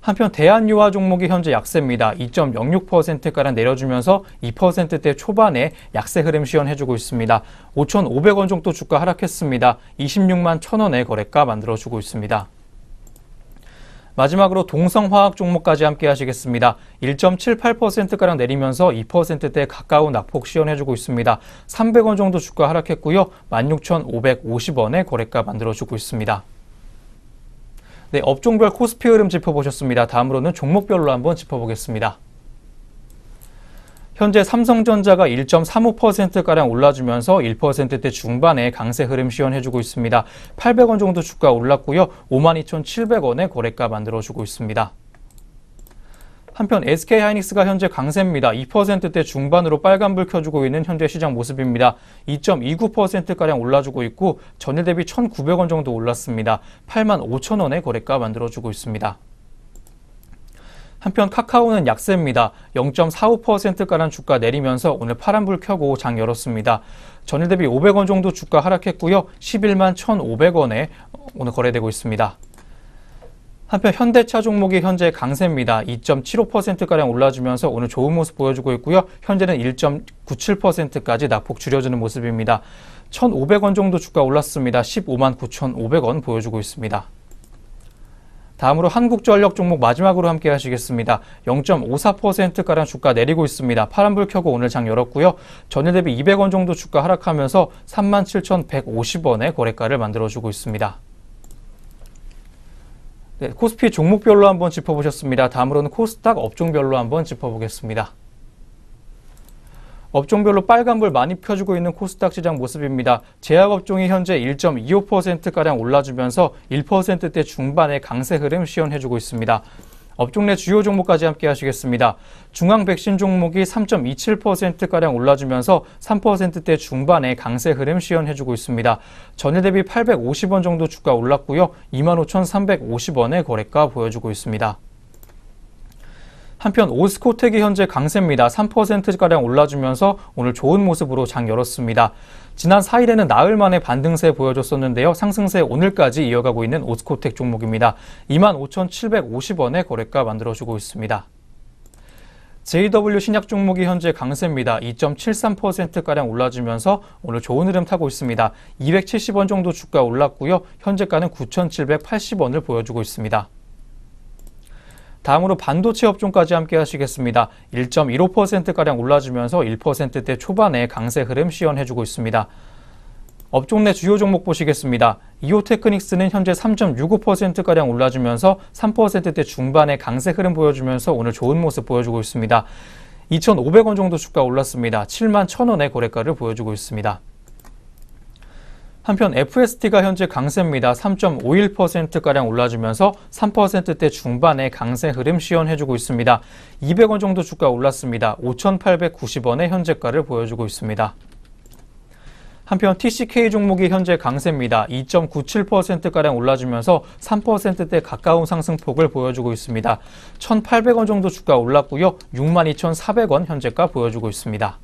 S1: 한편 대한유화 종목이 현재 약세입니다. 2.06%가량 내려주면서 2%대 초반에 약세 흐름 시연해주고 있습니다. 5,500원 정도 주가 하락했습니다. 26만 1,000원의 거래가 만들어주고 있습니다. 마지막으로 동성화학 종목까지 함께 하시겠습니다. 1.78%가량 내리면서 2%대에 가까운 낙폭 시연해주고 있습니다. 300원 정도 주가 하락했고요. 16,550원의 거래가 만들어주고 있습니다. 네, 업종별 코스피 흐름 짚어보셨습니다. 다음으로는 종목별로 한번 짚어보겠습니다. 현재 삼성전자가 1.35%가량 올라주면서 1%대 중반의 강세 흐름 시연해주고 있습니다. 800원 정도 주가 올랐고요. 52,700원의 거래가 만들어주고 있습니다. 한편 SK하이닉스가 현재 강세입니다. 2%대 중반으로 빨간불 켜주고 있는 현재 시장 모습입니다. 2.29%가량 올라주고 있고 전일 대비 1,900원 정도 올랐습니다. 85,000원의 거래가 만들어주고 있습니다. 한편 카카오는 약세입니다. 0.45%가량 주가 내리면서 오늘 파란불 켜고 장 열었습니다. 전일 대비 500원 정도 주가 하락했고요. 11만 1,500원에 오늘 거래되고 있습니다. 한편 현대차 종목이 현재 강세입니다. 2.75%가량 올라주면서 오늘 좋은 모습 보여주고 있고요. 현재는 1.97%까지 낙폭 줄여주는 모습입니다. 1,500원 정도 주가 올랐습니다. 15만 9,500원 보여주고 있습니다. 다음으로 한국전력 종목 마지막으로 함께 하시겠습니다. 0.54%가량 주가 내리고 있습니다. 파란불 켜고 오늘 장 열었고요. 전일 대비 200원 정도 주가 하락하면서 37,150원의 거래가를 만들어주고 있습니다. 네, 코스피 종목별로 한번 짚어보셨습니다. 다음으로는 코스닥 업종별로 한번 짚어보겠습니다. 업종별로 빨간불 많이 펴주고 있는 코스닥 시장 모습입니다. 제약업종이 현재 1.25%가량 올라주면서 1%대 중반의 강세 흐름 시연해주고 있습니다. 업종 내 주요 종목까지 함께 하시겠습니다. 중앙 백신 종목이 3.27%가량 올라주면서 3%대 중반의 강세 흐름 시연해주고 있습니다. 전일 대비 850원 정도 주가 올랐고요. 25,350원의 거래가 보여주고 있습니다. 한편 오스코텍이 현재 강세입니다. 3%가량 올라주면서 오늘 좋은 모습으로 장 열었습니다. 지난 4일에는 나흘 만에 반등세 보여줬었는데요. 상승세 오늘까지 이어가고 있는 오스코텍 종목입니다. 25,750원의 거래가 만들어주고 있습니다. JW 신약 종목이 현재 강세입니다. 2.73%가량 올라주면서 오늘 좋은 흐름 타고 있습니다. 270원 정도 주가 올랐고요. 현재가는 9,780원을 보여주고 있습니다. 다음으로 반도체 업종까지 함께 하시겠습니다. 1.15%가량 올라주면서 1%대 초반의 강세 흐름 시연해주고 있습니다. 업종 내 주요 종목 보시겠습니다. 이오테크닉스는 현재 3.65%가량 올라주면서 3%대 중반의 강세 흐름 보여주면서 오늘 좋은 모습 보여주고 있습니다. 2,500원 정도 주가 올랐습니다. 71,000원의 거래가를 보여주고 있습니다. 한편 FST가 현재 강세입니다. 3.51%가량 올라주면서 3%대 중반의 강세 흐름 시연해주고 있습니다. 200원 정도 주가 올랐습니다. 5,890원의 현재가를 보여주고 있습니다. 한편 TCK 종목이 현재 강세입니다. 2.97%가량 올라주면서 3%대 가까운 상승폭을 보여주고 있습니다. 1,800원 정도 주가 올랐고요. 62,400원 현재가 보여주고 있습니다.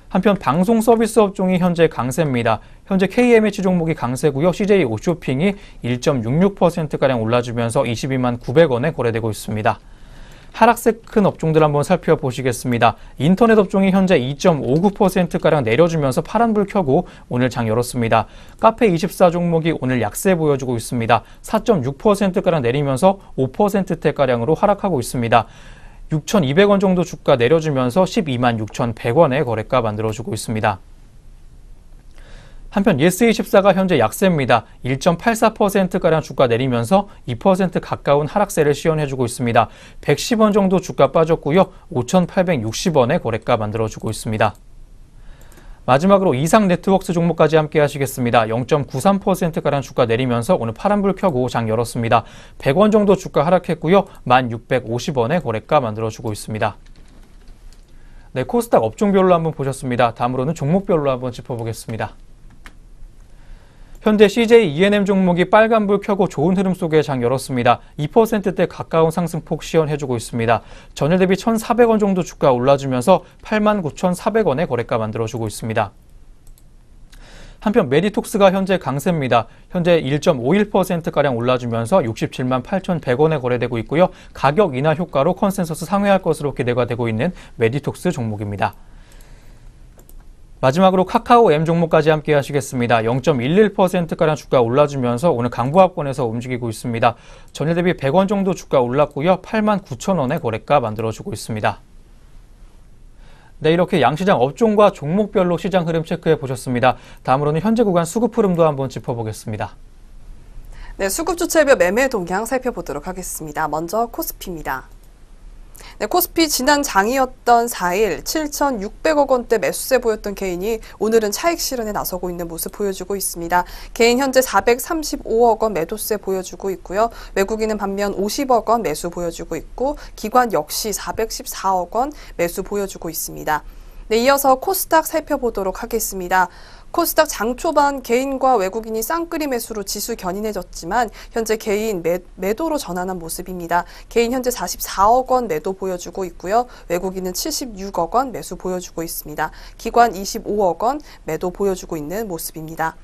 S1: 한편 방송 서비스 업종이 현재 강세입니다. 현재 KMH 종목이 강세고요. CJ 오쇼핑이 1.66%가량 올라주면서 22만 900원에 거래되고 있습니다. 하락세 큰 업종들 한번 살펴보시겠습니다. 인터넷 업종이 현재 2.59%가량 내려주면서 파란불 켜고 오늘 장 열었습니다. 카페24 종목이 오늘 약세 보여주고 있습니다. 4.6%가량 내리면서 5%대가량으로 하락하고 있습니다. 6,200원 정도 주가 내려주면서 12만 6,100원의 거래가 만들어주고 있습니다. 한편 예스24가 현재 약세입니다. 1.84%가량 주가 내리면서 2% 가까운 하락세를 시연해주고 있습니다. 110원 정도 주가 빠졌고요. 5,860원의 거래가 만들어주고 있습니다. 마지막으로 이상 네트워크스 종목까지 함께 하시겠습니다. 0.93%가량 주가 내리면서 오늘 파란불 켜고 장 열었습니다. 100원 정도 주가 하락했고요. 1,650원의 거래가 만들어주고 있습니다. 네, 코스닥 업종별로 한번 보셨습니다. 다음으로는 종목별로 한번 짚어보겠습니다. 현재 CJ E&M 종목이 빨간불 켜고 좋은 흐름 속에 장 열었습니다. 2%대 가까운 상승폭 시연해주고 있습니다. 전일 대비 1,400원 정도 주가 올라주면서 89,400원의 거래가 만들어주고 있습니다. 한편 메디톡스가 현재 강세입니다. 현재 1.51%가량 올라주면서 67만 8,100원에 거래되고 있고요. 가격 인하 효과로 컨센서스 상회할 것으로 기대가 되고 있는 메디톡스 종목입니다. 마지막으로 카카오 M 종목까지 함께 하시겠습니다. 0.11%가량 주가 올라주면서 오늘 강보합권에서 움직이고 있습니다. 전일 대비 100원 정도 주가 올랐고요. 89,000원의 거래가 만들어주고 있습니다. 네, 이렇게 양시장 업종과 종목별로 시장 흐름 체크해 보셨습니다. 다음으로는 현재 구간 수급 흐름도 한번 짚어보겠습니다.
S3: 네, 수급 주체별 매매 동향 살펴보도록 하겠습니다. 먼저 코스피입니다. 네, 코스피 지난 장이었던 4일 7,600억 원대 매수세 보였던 개인이 오늘은 차익 실현에 나서고 있는 모습 보여주고 있습니다. 개인 현재 435억 원 매도세 보여주고 있고요. 외국인은 반면 50억 원 매수 보여주고 있고 기관 역시 414억 원 매수 보여주고 있습니다. 네, 이어서 코스닥 살펴보도록 하겠습니다. 코스닥 장 초반 개인과 외국인이 쌍끌이 매수로 지수 견인해졌지만 현재 개인 매도로 전환한 모습입니다. 개인 현재 44억 원 매도 보여주고 있고요. 외국인은 76억 원 매수 보여주고 있습니다. 기관 25억 원 매도 보여주고 있는 모습입니다.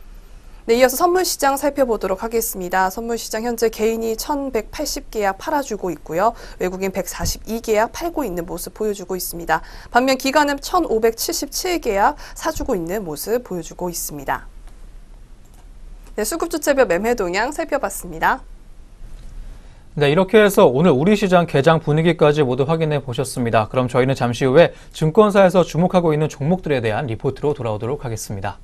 S3: 네, 이어서 선물시장 살펴보도록 하겠습니다. 선물시장 현재 개인이 1,180계약 팔아주고 있고요. 외국인 142계약 팔고 있는 모습 보여주고 있습니다. 반면 기관은 1,577계약 사주고 있는 모습 보여주고 있습니다. 네, 수급주체별 매매 동향 살펴봤습니다.
S1: 네, 이렇게 해서 오늘 우리 시장 개장 분위기까지 모두 확인해 보셨습니다. 그럼 저희는 잠시 후에 증권사에서 주목하고 있는 종목들에 대한 리포트로 돌아오도록 하겠습니다.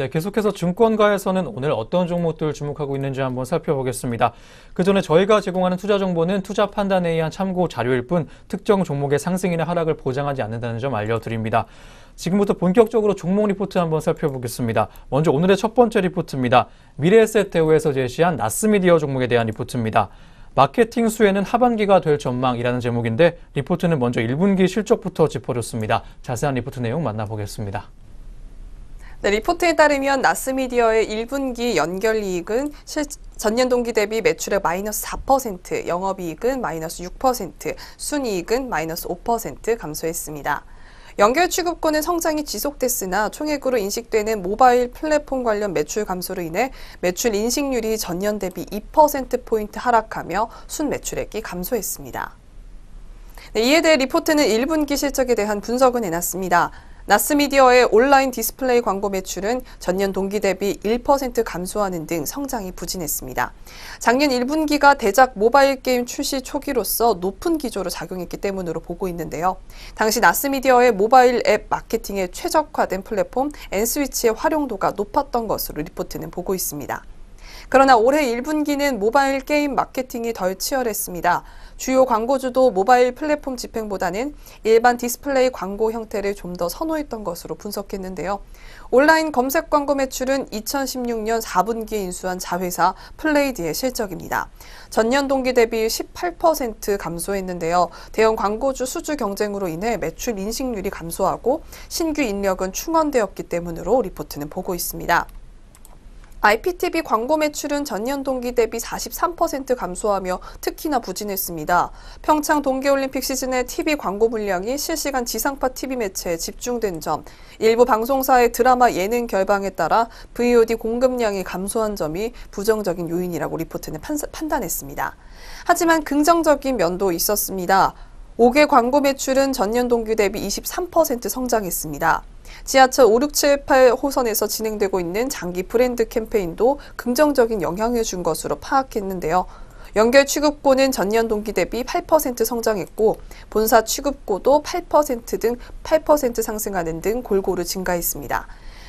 S1: 네, 계속해서 증권가에서는 오늘 어떤 종목들 주목하고 있는지 한번 살펴보겠습니다. 그 전에 저희가 제공하는 투자 정보는 투자 판단에 의한 참고 자료일 뿐 특정 종목의 상승이나 하락을 보장하지 않는다는 점 알려드립니다. 지금부터 본격적으로 종목 리포트 한번 살펴보겠습니다. 먼저 오늘의 첫 번째 리포트입니다. 미래에셋 대우에서 제시한 나스미디어 종목에 대한 리포트입니다. 마케팅 수혜는 하반기가 될 전망이라는 제목인데 리포트는 먼저 1분기 실적부터 짚어줬습니다. 자세한 리포트 내용 만나보겠습니다.
S3: 네, 리포트에 따르면 나스미디어의 1분기 연결이익은 전년 동기 대비 매출액 마이너스 4%, 영업이익은 마이너스 6%, 순이익은 마이너스 5% 감소했습니다. 연결 취급권의 성장이 지속됐으나 총액으로 인식되는 모바일 플랫폼 관련 매출 감소로 인해 매출 인식률이 전년 대비 2%포인트 하락하며 순매출액이 감소했습니다. 네, 이에 대해 리포트는 1분기 실적에 대한 분석을 내놨습니다. 나스미디어의 온라인 디스플레이 광고 매출은 전년 동기 대비 1% 감소하는 등 성장이 부진했습니다. 작년 1분기가 대작 모바일 게임 출시 초기로서 높은 기조로 작용했기 때문으로 보고 있는데요. 당시 나스미디어의 모바일 앱 마케팅에 최적화된 플랫폼 N스위치의 활용도가 높았던 것으로 리포트는 보고 있습니다. 그러나 올해 1분기는 모바일 게임 마케팅이 덜 치열했습니다. 주요 광고주도 모바일 플랫폼 집행보다는 일반 디스플레이 광고 형태를 좀 더 선호했던 것으로 분석했는데요. 온라인 검색 광고 매출은 2016년 4분기에 인수한 자회사 플레이드의 실적입니다. 전년 동기 대비 18% 감소했는데요. 대형 광고주 수주 경쟁으로 인해 매출 인식률이 감소하고 신규 인력은 충원되었기 때문으로 리포트는 보고 있습니다. IPTV 광고 매출은 전년 동기 대비 43% 감소하며 특히나 부진했습니다. 평창 동계올림픽 시즌의 TV 광고 물량이 실시간 지상파 TV 매체에 집중된 점, 일부 방송사의 드라마 예능 결방에 따라 VOD 공급량이 감소한 점이 부정적인 요인이라고 리포트는 판단했습니다. 하지만 긍정적인 면도 있었습니다. 5개 광고 매출은 전년 동기 대비 23% 성장했습니다. 지하철 5, 6, 7, 8호선에서 진행되고 있는 장기 브랜드 캠페인도 긍정적인 영향을 준 것으로 파악했는데요. 연결 취급고는 전년 동기 대비 8% 성장했고 본사 취급고도 8% 등 8% 상승하는 등 골고루 증가했습니다.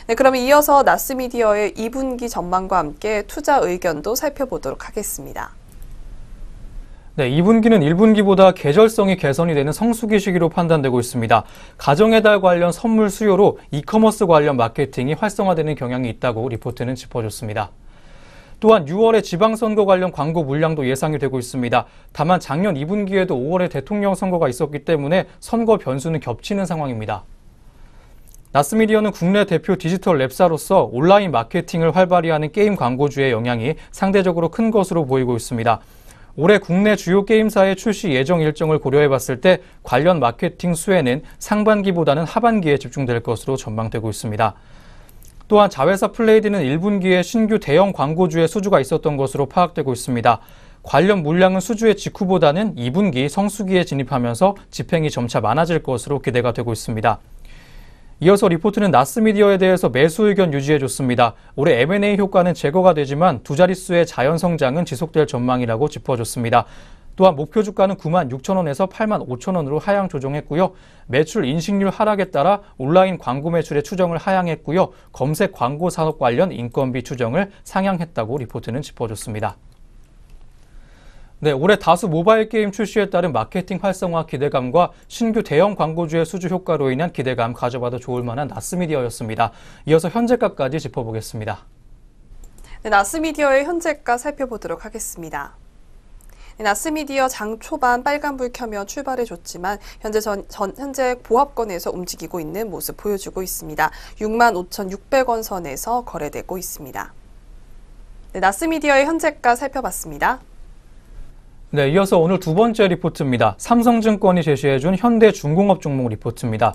S3: 네, 그러면 이어서 나스미디어의 2분기 전망과 함께 투자 의견도 살펴보도록 하겠습니다.
S1: 네, 2분기는 1분기보다 계절성이 개선이 되는 성수기 시기로 판단되고 있습니다. 가정의 달 관련 선물 수요로 이커머스 관련 마케팅이 활성화되는 경향이 있다고 리포트는 짚어줬습니다. 또한 6월에 지방선거 관련 광고 물량도 예상이 되고 있습니다. 다만 작년 2분기에도 5월에 대통령 선거가 있었기 때문에 선거 변수는 겹치는 상황입니다. 나스미디어는 국내 대표 디지털 랩사로서 온라인 마케팅을 활발히 하는 게임 광고주의 영향이 상대적으로 큰 것으로 보이고 있습니다. 올해 국내 주요 게임사의 출시 예정 일정을 고려해 봤을 때 관련 마케팅 수혜는 상반기보다는 하반기에 집중될 것으로 전망되고 있습니다. 또한 자회사 플레이드는 1분기에 신규 대형 광고주의 수주가 있었던 것으로 파악되고 있습니다. 관련 물량은 수주의 직후보다는 2분기 성수기에 진입하면서 집행이 점차 많아질 것으로 기대가 되고 있습니다. 이어서 리포트는 나스미디어에 대해서 매수 의견 유지해줬습니다. 올해 M&A 효과는 제거가 되지만 두 자릿수의 자연 성장은 지속될 전망이라고 짚어줬습니다. 또한 목표 주가는 96,000원에서 85,000원으로 하향 조정했고요. 매출 인식률 하락에 따라 온라인 광고 매출의 추정을 하향했고요. 검색 광고 산업 관련 인건비 추정을 상향했다고 리포트는 짚어줬습니다. 네, 올해 다수 모바일 게임 출시에 따른 마케팅 활성화 기대감과 신규 대형 광고주의 수주 효과로 인한 기대감 가져봐도 좋을 만한 나스미디어였습니다. 이어서 현재가까지 짚어보겠습니다.
S3: 네, 나스미디어의 현재가 살펴보도록 하겠습니다. 네, 나스미디어 장 초반 빨간불 켜며 출발해줬지만 현재 보합권에서 움직이고 있는 모습 보여주고 있습니다. 65,600원 선에서 거래되고 있습니다. 네, 나스미디어의 현재가 살펴봤습니다.
S1: 네, 이어서 오늘 두 번째 리포트입니다. 삼성증권이 제시해준 현대중공업 종목 리포트입니다.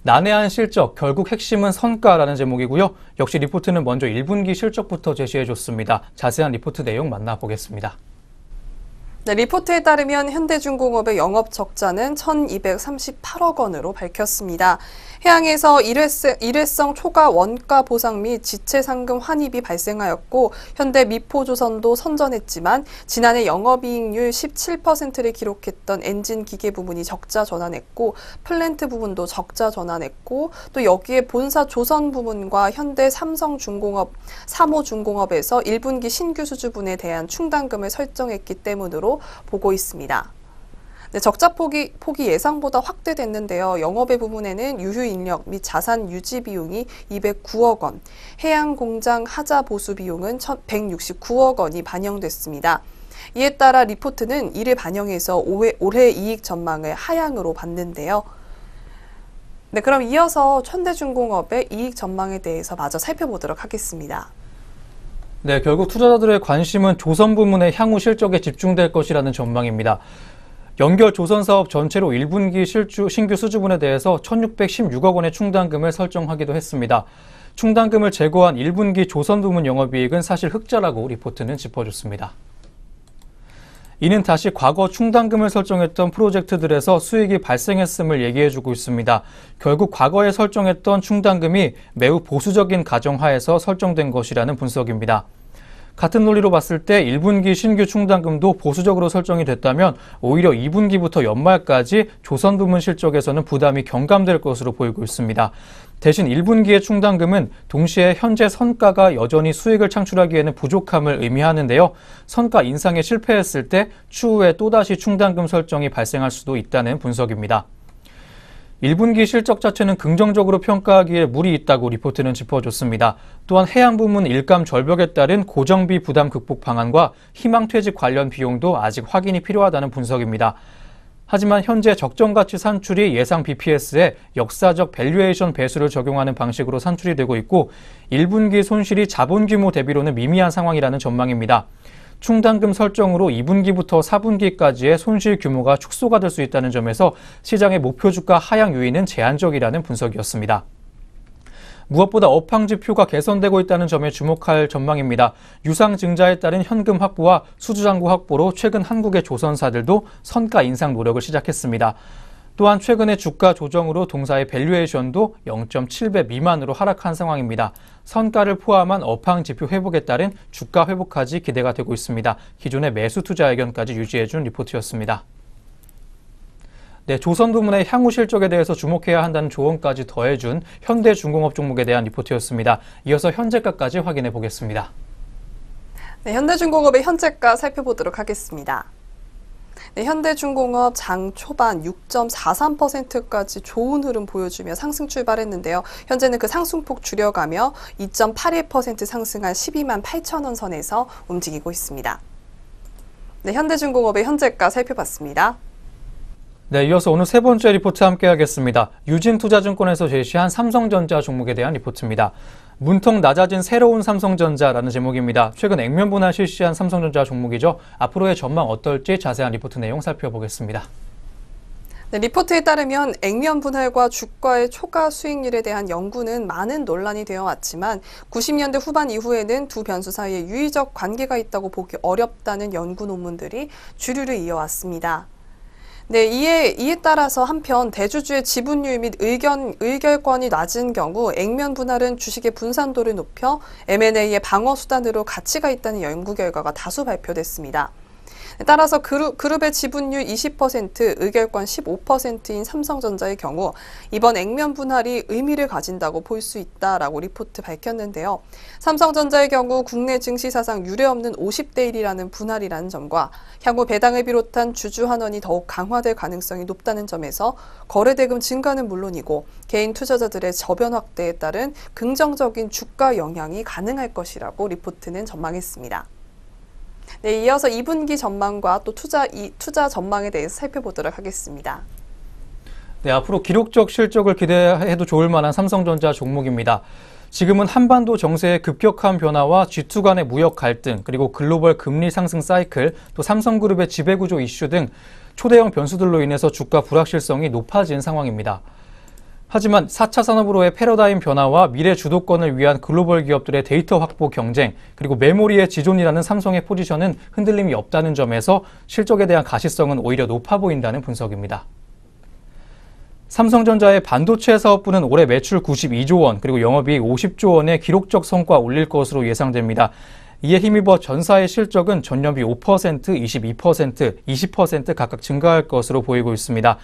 S1: 난해한 실적, 결국 핵심은 성과라는 제목이고요. 역시 리포트는 먼저 1분기 실적부터 제시해줬습니다. 자세한 리포트 내용 만나보겠습니다.
S3: 네, 리포트에 따르면 현대중공업의 영업 적자는 1,238억 원으로 밝혔습니다. 해양에서 일회성 초과 원가 보상 및 지체 상금 환입이 발생하였고 현대 미포조선도 선전했지만 지난해 영업이익률 17%를 기록했던 엔진 기계 부분이 적자 전환했고 플랜트 부분도 적자 전환했고 또 여기에 본사 조선 부문과 현대 삼성중공업, 삼호중공업에서 1분기 신규 수주분에 대한 충당금을 설정했기 때문으로 보고 있습니다. 네, 적자 폭이 예상보다 확대됐는데요. 영업의 부분에는 유휴 인력 및 자산 유지 비용이 209억 원, 해양 공장 하자 보수 비용은 169억 원이 반영됐습니다. 이에 따라 리포트는 이를 반영해서 올해 이익 전망을 하향으로 봤는데요. 네, 그럼 이어서 현대중공업의 이익 전망에 대해서 마저 살펴보도록 하겠습니다.
S1: 네, 결국 투자자들의 관심은 조선 부문의 향후 실적에 집중될 것이라는 전망입니다. 연결 조선 사업 전체로 1분기 신규 수주분에 대해서 1,616억 원의 충당금을 설정하기도 했습니다. 충당금을 제거한 1분기 조선 부문 영업이익은 사실 흑자라고 리포트는 짚어줬습니다. 이는 다시 과거 충당금을 설정했던 프로젝트들에서 수익이 발생했음을 얘기해주고 있습니다. 결국 과거에 설정했던 충당금이 매우 보수적인 가정하에서 설정된 것이라는 분석입니다. 같은 논리로 봤을 때 1분기 신규 충당금도 보수적으로 설정이 됐다면 오히려 2분기부터 연말까지 조선 부문 실적에서는 부담이 경감될 것으로 보이고 있습니다. 대신 1분기의 충당금은 동시에 현재 선가가 여전히 수익을 창출하기에는 부족함을 의미하는데요. 선가 인상에 실패했을 때 추후에 또다시 충당금 설정이 발생할 수도 있다는 분석입니다. 1분기 실적 자체는 긍정적으로 평가하기에 무리 있다고 리포트는 짚어줬습니다. 또한 해양 부문 일감 절벽에 따른 고정비 부담 극복 방안과 희망퇴직 관련 비용도 아직 확인이 필요하다는 분석입니다. 하지만 현재 적정가치 산출이 예상 BPS에 역사적 밸류에이션 배수를 적용하는 방식으로 산출이 되고 있고 1분기 손실이 자본 규모 대비로는 미미한 상황이라는 전망입니다. 충당금 설정으로 2분기부터 4분기까지의 손실 규모가 축소가 될 수 있다는 점에서 시장의 목표 주가 하향 요인은 제한적이라는 분석이었습니다. 무엇보다 업황 지표가 개선되고 있다는 점에 주목할 전망입니다. 유상증자에 따른 현금 확보와 수주잔고 확보로 최근 한국의 조선사들도 선가 인상 노력을 시작했습니다. 또한 최근의 주가 조정으로 동사의 밸류에이션도 0.7배 미만으로 하락한 상황입니다. 선가를 포함한 업황 지표 회복에 따른 주가 회복까지 기대가 되고 있습니다. 기존의 매수 투자 의견까지 유지해준 리포트였습니다. 네, 조선 부문의 향후 실적에 대해서 주목해야 한다는 조언까지 더해준 현대중공업 종목에 대한 리포트였습니다. 이어서 현재가까지 확인해 보겠습니다.
S3: 네, 현대중공업의 현재가 살펴보도록 하겠습니다. 네, 현대중공업 장 초반 6.43%까지 좋은 흐름 보여주며 상승 출발했는데요. 현재는 그 상승폭 줄여가며 2.81% 상승한 12만 8천 원 선에서 움직이고 있습니다. 네, 현대중공업의 현재가 살펴봤습니다.
S1: 네, 이어서 오늘 세 번째 리포트 함께 하겠습니다. 유진투자증권에서 제시한 삼성전자 종목에 대한 리포트입니다. 문턱 낮아진 새로운 삼성전자라는 제목입니다. 최근 액면 분할 실시한 삼성전자 종목이죠. 앞으로의 전망 어떨지 자세한 리포트 내용 살펴보겠습니다.
S3: 네, 리포트에 따르면 액면 분할과 주가의 초과 수익률에 대한 연구는 많은 논란이 되어 왔지만 90년대 후반 이후에는 두 변수 사이에 유의적 관계가 있다고 보기 어렵다는 연구 논문들이 주류를 이어왔습니다. 네, 이에 따라서 한편 대주주의 지분율 및 의결권이 낮은 경우 액면 분할은 주식의 분산도를 높여 M&A의 방어 수단으로 가치가 있다는 연구 결과가 다수 발표됐습니다. 따라서 그룹의 지분율 20%, 의결권 15%인 삼성전자의 경우 이번 액면 분할이 의미를 가진다고 볼 수 있다라고 리포트 밝혔는데요. 삼성전자의 경우 국내 증시 사상 유례없는 50대 1이라는 분할이라는 점과 향후 배당을 비롯한 주주 환원이 더욱 강화될 가능성이 높다는 점에서 거래대금 증가는 물론이고 개인 투자자들의 저변 확대에 따른 긍정적인 주가 영향이 가능할 것이라고 리포트는 전망했습니다. 네, 이어서 2분기 전망과 또 투자 전망에 대해서 살펴보도록 하겠습니다.
S1: 네, 앞으로 기록적 실적을 기대해도 좋을 만한 삼성전자 종목입니다. 지금은 한반도 정세의 급격한 변화와 G2 간의 무역 갈등, 그리고 글로벌 금리 상승 사이클, 또 삼성그룹의 지배구조 이슈 등 초대형 변수들로 인해서 주가 불확실성이 높아진 상황입니다. 하지만 4차 산업으로의 패러다임 변화와 미래 주도권을 위한 글로벌 기업들의 데이터 확보 경쟁, 그리고 메모리의 지존이라는 삼성의 포지션은 흔들림이 없다는 점에서 실적에 대한 가시성은 오히려 높아 보인다는 분석입니다. 삼성전자의 반도체 사업부는 올해 매출 92조 원, 그리고 영업이익 50조 원의 기록적 성과 올릴 것으로 예상됩니다. 이에 힘입어 전사의 실적은 전년비 5%, 22%, 20% 각각 증가할 것으로 보이고 있습니다.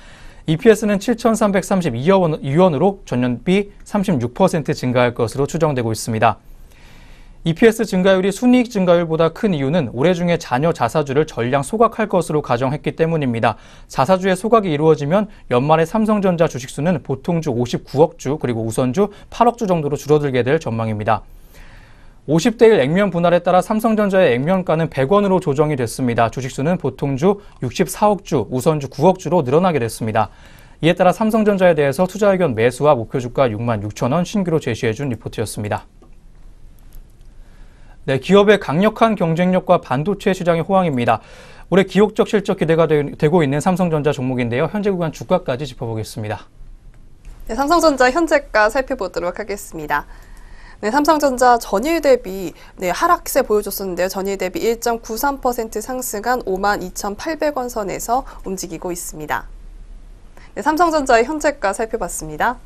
S1: EPS는 7,332원으로 전년비 36% 증가할 것으로 추정되고 있습니다. EPS 증가율이 순이익 증가율보다 큰 이유는 올해 중에 잔여 자사주를 전량 소각할 것으로 가정했기 때문입니다. 자사주의 소각이 이루어지면 연말에 삼성전자 주식수는 보통주 59억 주, 그리고 우선주 8억 주 정도로 줄어들게 될 전망입니다. 50대1 액면 분할에 따라 삼성전자의 액면가는 100원으로 조정이 됐습니다. 주식수는 보통주 64억 주, 우선주 9억 주로 늘어나게 됐습니다. 이에 따라 삼성전자에 대해서 투자 의견 매수와 목표 주가 66,000원 신규로 제시해준 리포트였습니다. 네, 기업의 강력한 경쟁력과 반도체 시장의 호황입니다. 올해 기록적 실적 기대가 되고 있는 삼성전자 종목인데요. 현재 구간 주가까지 짚어보겠습니다.
S3: 네, 삼성전자 현재가 살펴보도록 하겠습니다. 네, 삼성전자 전일 대비 하락세 보여줬었는데요. 전일 대비 1.93% 상승한 52,800원 선에서 움직이고 있습니다. 네, 삼성전자의 현재가 살펴봤습니다.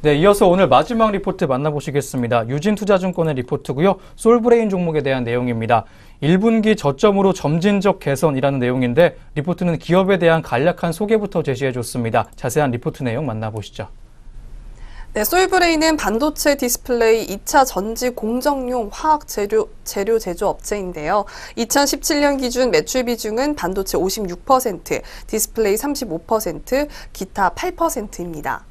S1: 네, 이어서 오늘 마지막 리포트 만나보시겠습니다. 유진투자증권의 리포트고요. 솔브레인 종목에 대한 내용입니다. 1분기 저점으로 점진적 개선이라는 내용인데 리포트는 기업에 대한 간략한 소개부터 제시해줬습니다. 자세한 리포트 내용 만나보시죠.
S3: 네, 솔브레인은 반도체 디스플레이 2차 전지 공정용 화학 재료 제조 업체인데요. 2017년 기준 매출 비중은 반도체 56%, 디스플레이 35%, 기타 8%입니다.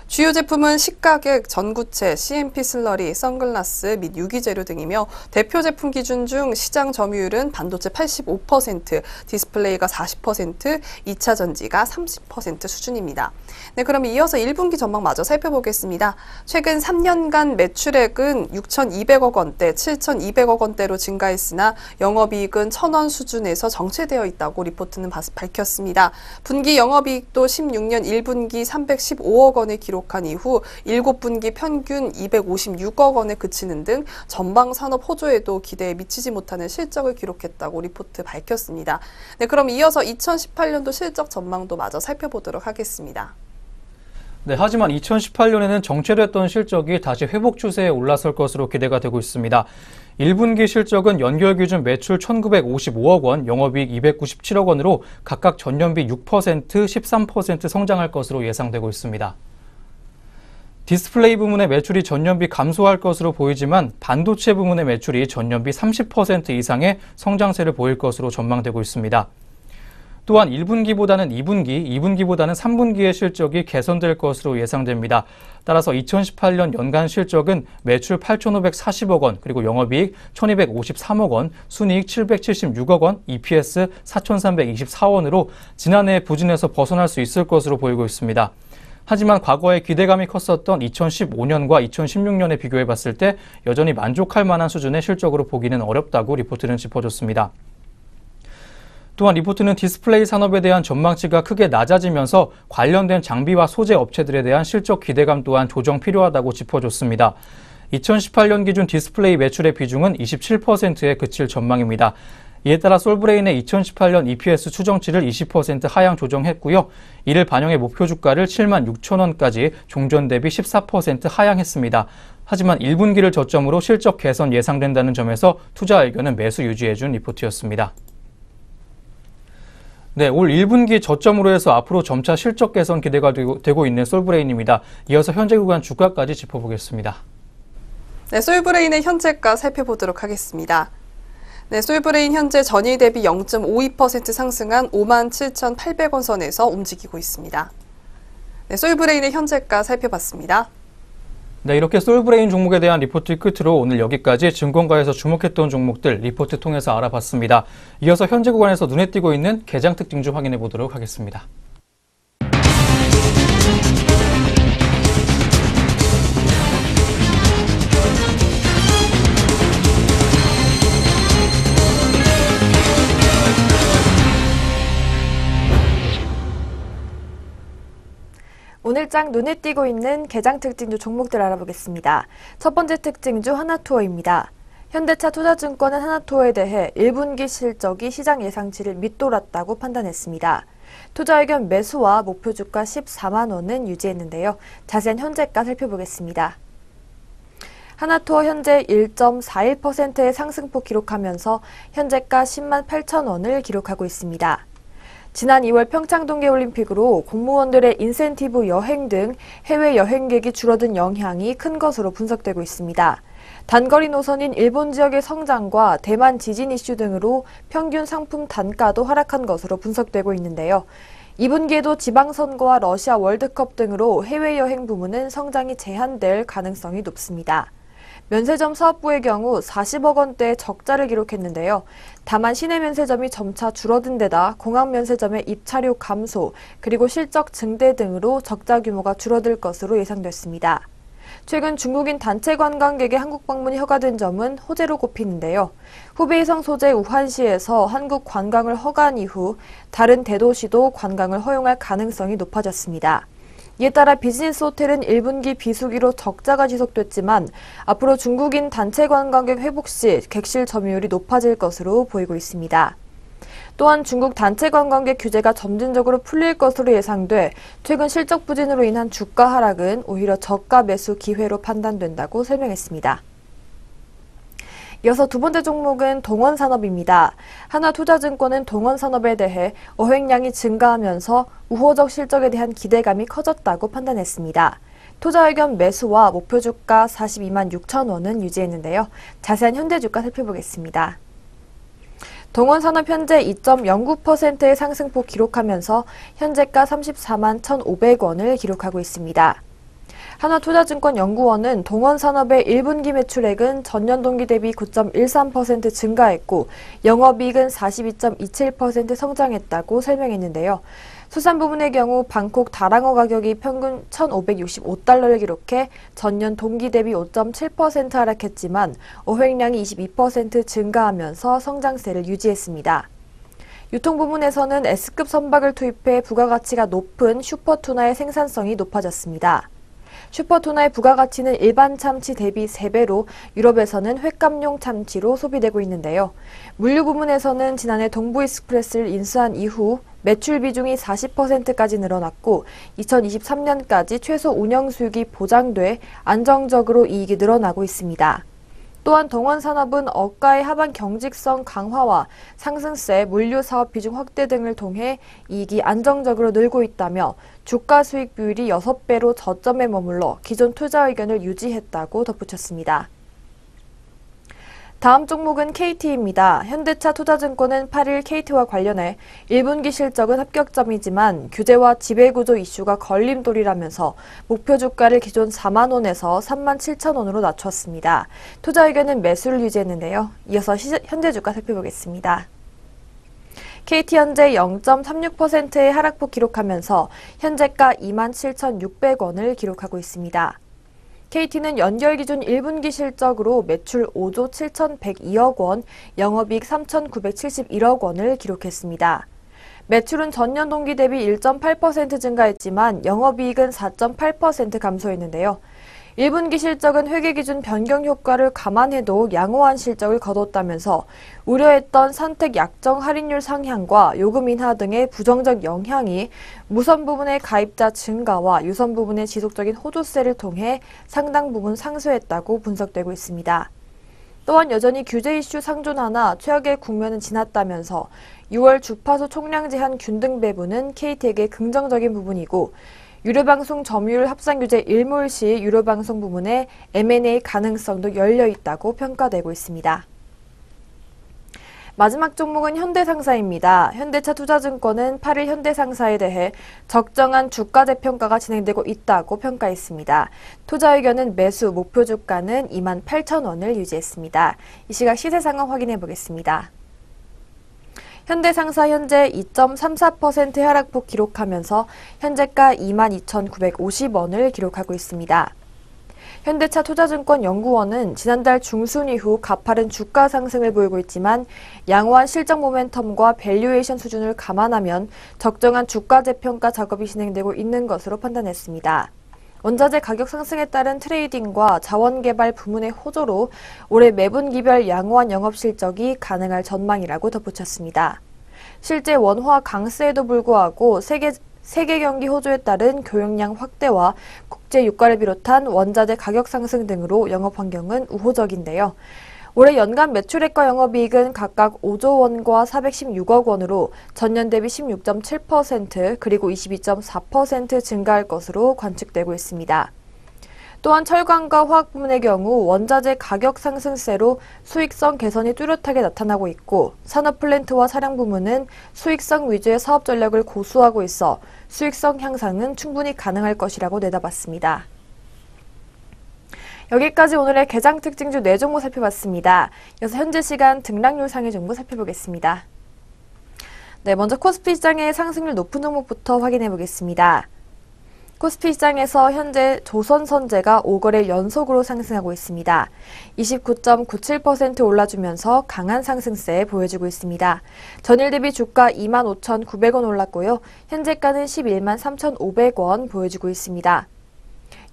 S3: 주요 제품은 식가격, 전구체, CMP 슬러리, 선글라스 및 유기재료 등이며 대표 제품 기준 중 시장 점유율은 반도체 85%, 디스플레이가 40%, 2차 전지가 30% 수준입니다. 네, 그럼 이어서 1분기 전망마저 살펴보겠습니다. 최근 3년간 매출액은 6,200억 원대, 7,200억 원대로 증가했으나 영업이익은 1,000원 수준에서 정체되어 있다고 리포트는 밝혔습니다. 분기 영업이익도 16년 1분기 315억 원을 기록한 이후 7분기 평균 256억 원에 그치는 등 전방 산업 호조에도 기대에 미치지 못하는 실적을 기록했다고 리포트 밝혔습니다. 네, 그럼 이어서 2018년도 실적 전망도 마저 살펴보도록 하겠습니다.
S1: 네, 하지만 2018년에는 정체됐던 실적이 다시 회복 추세에 올라설 것으로 기대가 되고 있습니다. 1분기 실적은 연결 기준 매출 1,955억 원, 영업이익 297억 원으로 각각 전년비 6%, 13% 성장할 것으로 예상되고 있습니다. 디스플레이 부문의 매출이 전년비 감소할 것으로 보이지만 반도체 부문의 매출이 전년비 30% 이상의 성장세를 보일 것으로 전망되고 있습니다. 또한 1분기보다는 2분기, 2분기보다는 3분기의 실적이 개선될 것으로 예상됩니다. 따라서 2018년 연간 실적은 매출 8,540억 원, 그리고 영업이익 1,253억 원, 순이익 776억 원, EPS 4,324원으로 지난해 부진에서 벗어날 수 있을 것으로 보이고 있습니다. 하지만 과거에 기대감이 컸었던 2015년과 2016년에 비교해 봤을 때 여전히 만족할 만한 수준의 실적으로 보기는 어렵다고 리포트는 짚어줬습니다. 또한 리포트는 디스플레이 산업에 대한 전망치가 크게 낮아지면서 관련된 장비와 소재 업체들에 대한 실적 기대감 또한 조정 필요하다고 짚어줬습니다. 2018년 기준 디스플레이 매출의 비중은 27%에 그칠 전망입니다. 이에 따라 솔브레인의 2018년 EPS 추정치를 20% 하향 조정했고요. 이를 반영해 목표 주가를 76,000원까지 종전 대비 14% 하향했습니다. 하지만 1분기를 저점으로 실적 개선 예상된다는 점에서 투자 의견은 매수 유지해준 리포트였습니다. 네, 올 1분기 저점으로 해서 앞으로 점차 실적 개선 기대가 되고 있는 솔브레인입니다. 이어서 현재 구간 주가까지 짚어보겠습니다.
S3: 네, 솔브레인의 현재가 살펴보도록 하겠습니다. 네, 솔브레인 현재 전일 대비 0.52% 상승한 57,800원 선에서 움직이고 있습니다. 네, 솔브레인의 현재가 살펴봤습니다.
S1: 네, 이렇게 솔브레인 종목에 대한 리포트 끝으로 오늘 여기까지 증권가에서 주목했던 종목들 리포트 통해서 알아봤습니다. 이어서 현재 구간에서 눈에 띄고 있는 개장 특징 좀 확인해 보도록 하겠습니다.
S2: 오늘장 눈에 띄고 있는 개장 특징주 종목들 알아보겠습니다. 첫 번째 특징주 하나투어입니다. 현대차 투자증권은 하나투어에 대해 1분기 실적이 시장 예상치를 밑돌았다고 판단했습니다. 투자 의견 매수와 목표 주가 14만 원은 유지했는데요. 자세한 현재가 살펴보겠습니다. 하나투어 현재 1.41%의 상승폭 기록하면서 현재가 10만 8천 원을 기록하고 있습니다. 지난 2월 평창 동계올림픽으로 공무원들의 인센티브 여행 등 해외 여행객이 줄어든 영향이 큰 것으로 분석되고 있습니다. 단거리 노선인 일본 지역의 성장과 대만 지진 이슈 등으로 평균 상품 단가도 하락한 것으로 분석되고 있는데요. 2분기에도 지방선거와 러시아 월드컵 등으로 해외여행 부문은 성장이 제한될 가능성이 높습니다. 면세점 사업부의 경우 40억 원대의 적자를 기록했는데요. 다만 시내 면세점이 점차 줄어든 데다 공항 면세점의 입찰료 감소, 그리고 실적 증대 등으로 적자 규모가 줄어들 것으로 예상됐습니다. 최근 중국인 단체 관광객의 한국 방문이 허가된 점은 호재로 꼽히는데요. 후베이성 소재 우한시에서 한국 관광을 허가한 이후 다른 대도시도 관광을 허용할 가능성이 높아졌습니다. 이에 따라 비즈니스 호텔은 1분기 비수기로 적자가 지속됐지만 앞으로 중국인 단체 관광객 회복 시 객실 점유율이 높아질 것으로 보이고 있습니다. 또한 중국 단체 관광객 규제가 점진적으로 풀릴 것으로 예상돼 최근 실적 부진으로 인한 주가 하락은 오히려 저가 매수 기회로 판단된다고 설명했습니다. 이어서 두 번째 종목은 동원산업입니다. 하나투자증권은 동원산업에 대해 어획량이 증가하면서 우호적 실적에 대한 기대감이 커졌다고 판단했습니다. 투자 의견 매수와 목표 주가 42만 6천 원은 유지했는데요. 자세한 현재 주가 살펴보겠습니다. 동원산업 현재 2.09%의 상승폭 기록하면서 현재가 34만 1,500원을 기록하고 있습니다. 하나투자증권 연구원은 동원산업의 1분기 매출액은 전년 동기 대비 9.13% 증가했고 영업이익은 42.27% 성장했다고 설명했는데요. 수산 부문의 경우 방콕 다랑어 가격이 평균 1,565달러를 기록해 전년 동기 대비 5.7% 하락했지만 어획량이 22% 증가하면서 성장세를 유지했습니다. 유통 부문에서는 S급 선박을 투입해 부가가치가 높은 슈퍼투나의 생산성이 높아졌습니다. 슈퍼투나의 부가가치는 일반 참치 대비 3배로 유럽에서는 횟감용 참치로 소비되고 있는데요. 물류 부문에서는 지난해 동부익스프레스를 인수한 이후 매출 비중이 40%까지 늘어났고 2023년까지 최소 운영 수익이 보장돼 안정적으로 이익이 늘어나고 있습니다. 또한 동원산업은 어가의 하반 경직성 강화와 상승세, 물류 사업 비중 확대 등을 통해 이익이 안정적으로 늘고 있다며 주가 수익 비율이 6배로 저점에 머물러 기존 투자 의견을 유지했다고 덧붙였습니다. 다음 종목은 KT입니다. 현대차 투자증권은 8일 KT와 관련해 1분기 실적은 합격점이지만 규제와 지배구조 이슈가 걸림돌이라면서 목표 주가를 기존 4만 원에서 3만 7천 원으로 낮췄습니다. 투자 의견은 매수를 유지했는데요. 이어서 현재 주가 살펴보겠습니다. KT 현재 0.36%의 하락폭 기록하면서 현재가 2만 7,600원을 기록하고 있습니다. KT는 연결 기준 1분기 실적으로 매출 5조 7,102억 원, 영업이익 3,971억 원을 기록했습니다. 매출은 전년 동기 대비 1.8% 증가했지만 영업이익은 4.8% 감소했는데요. 1분기 실적은 회계 기준 변경 효과를 감안해도 양호한 실적을 거뒀다면서 우려했던 선택 약정 할인율 상향과 요금 인하 등의 부정적 영향이 무선 부분의 가입자 증가와 유선 부분의 지속적인 호조세를 통해 상당 부분 상쇄했다고 분석되고 있습니다. 또한 여전히 규제 이슈 상존하나 최악의 국면은 지났다면서 6월 주파수 총량 제한 균등 배분은 KT에게 긍정적인 부분이고 유료방송 점유율 합산 규제 일몰 시 유료방송 부문의 M&A 가능성도 열려 있다고 평가되고 있습니다. 마지막 종목은 현대상사입니다. 현대차 투자증권은 8일 현대상사에 대해 적정한 주가 재평가가 진행되고 있다고 평가했습니다. 투자 의견은 매수, 목표 주가는 2만 8천 원을 유지했습니다. 이 시각 시세 상황 확인해 보겠습니다. 현대상사 현재 2.34%의 하락폭 기록하면서 현재가 22,950원을 기록하고 있습니다. 현대차 투자증권 연구원은 지난달 중순 이후 가파른 주가 상승을 보이고 있지만 양호한 실적 모멘텀과 밸류에이션 수준을 감안하면 적정한 주가 재평가 작업이 진행되고 있는 것으로 판단했습니다. 원자재 가격 상승에 따른 트레이딩과 자원 개발 부문의 호조로 올해 매분기별 양호한 영업 실적이 가능할 전망이라고 덧붙였습니다. 실제 원화 강세에도 불구하고 세계 경기 호조에 따른 교역량 확대와 국제 유가를 비롯한 원자재 가격 상승 등으로 영업 환경은 우호적인데요. 올해 연간 매출액과 영업이익은 각각 5조 원과 416억 원으로 전년 대비 16.7% 그리고 22.4% 증가할 것으로 관측되고 있습니다. 또한 철강과 화학 부문의 경우 원자재 가격 상승세로 수익성 개선이 뚜렷하게 나타나고 있고 산업 플랜트와 차량 부문은 수익성 위주의 사업 전략을 고수하고 있어 수익성 향상은 충분히 가능할 것이라고 내다봤습니다. 여기까지 오늘의 개장 특징주 4종목 살펴봤습니다. 이어서 현재 시간 등락률 상위 정보 살펴보겠습니다. 네, 먼저 코스피 시장의 상승률 높은 종목부터 확인해 보겠습니다. 코스피 시장에서 현재 조선선제가 5거래일 연속으로 상승하고 있습니다. 29.97% 올라주면서 강한 상승세 보여주고 있습니다. 전일 대비 주가 25,900원 올랐고요. 현재가는 111만 3,500원 보여주고 있습니다.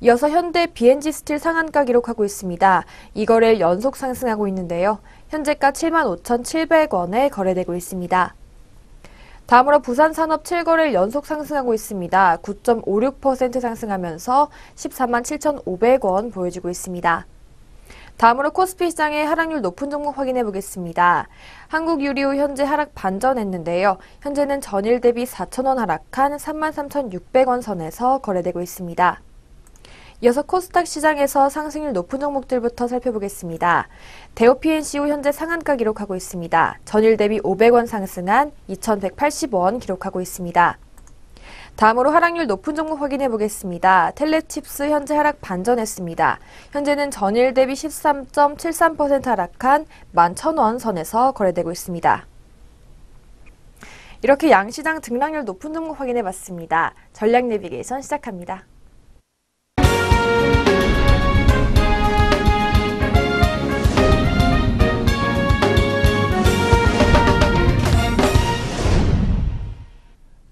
S2: 이어서 현대 BNG 스틸 상한가 기록하고 있습니다. 2거래일 연속 상승하고 있는데요. 현재가 75,700원에 거래되고 있습니다. 다음으로 부산산업 7거래일 연속 상승하고 있습니다. 9.56% 상승하면서 14만 7,500원 보여주고 있습니다. 다음으로 코스피 시장의 하락률 높은 종목 확인해 보겠습니다. 한국유리오 현재 하락 반전했는데요. 현재는 전일 대비 4,000원 하락한 33,600원 선에서 거래되고 있습니다. 이어서 코스닥 시장에서 상승률 높은 종목들부터 살펴보겠습니다. 대우PNCU 현재 상한가 기록하고 있습니다. 전일 대비 500원 상승한 2,180원 기록하고 있습니다. 다음으로 하락률 높은 종목 확인해 보겠습니다. 텔레칩스 현재 하락 반전했습니다. 현재는 전일 대비 13.73% 하락한 11,000원 선에서 거래되고 있습니다. 이렇게 양시장 등락률 높은 종목 확인해 봤습니다. 전략 내비게이션 시작합니다.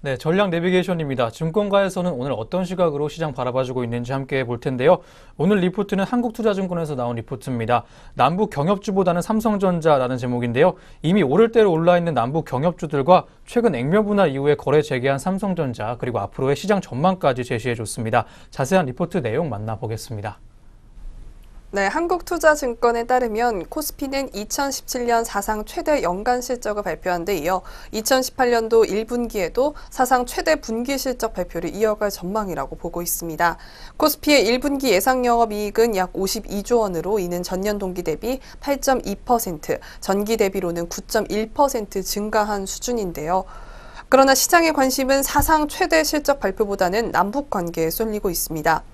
S1: 네, 전략 내비게이션입니다. 증권가에서는 오늘 어떤 시각으로 시장 바라봐주고 있는지 함께 볼 텐데요. 오늘 리포트는 한국투자증권에서 나온 리포트입니다. 남북 경협주보다는 삼성전자라는 제목인데요. 이미 오를 대로 올라있는 남북 경협주들과 최근 액면 분할 이후에 거래 재개한 삼성전자 그리고 앞으로의 시장 전망까지 제시해줬습니다. 자세한 리포트 내용 만나보겠습니다.
S3: 네, 한국투자증권에 따르면 코스피는 2017년 사상 최대 연간 실적을 발표한 데 이어 2018년도 1분기에도 사상 최대 분기 실적 발표를 이어갈 전망이라고 보고 있습니다. 코스피의 1분기 예상 영업이익은 약 52조 원으로 이는 전년 동기 대비 8.2%, 전기 대비로는 9.1% 증가한 수준인데요. 그러나 시장의 관심은 사상 최대 실적 발표보다는 남북 관계에 쏠리고 있습니다.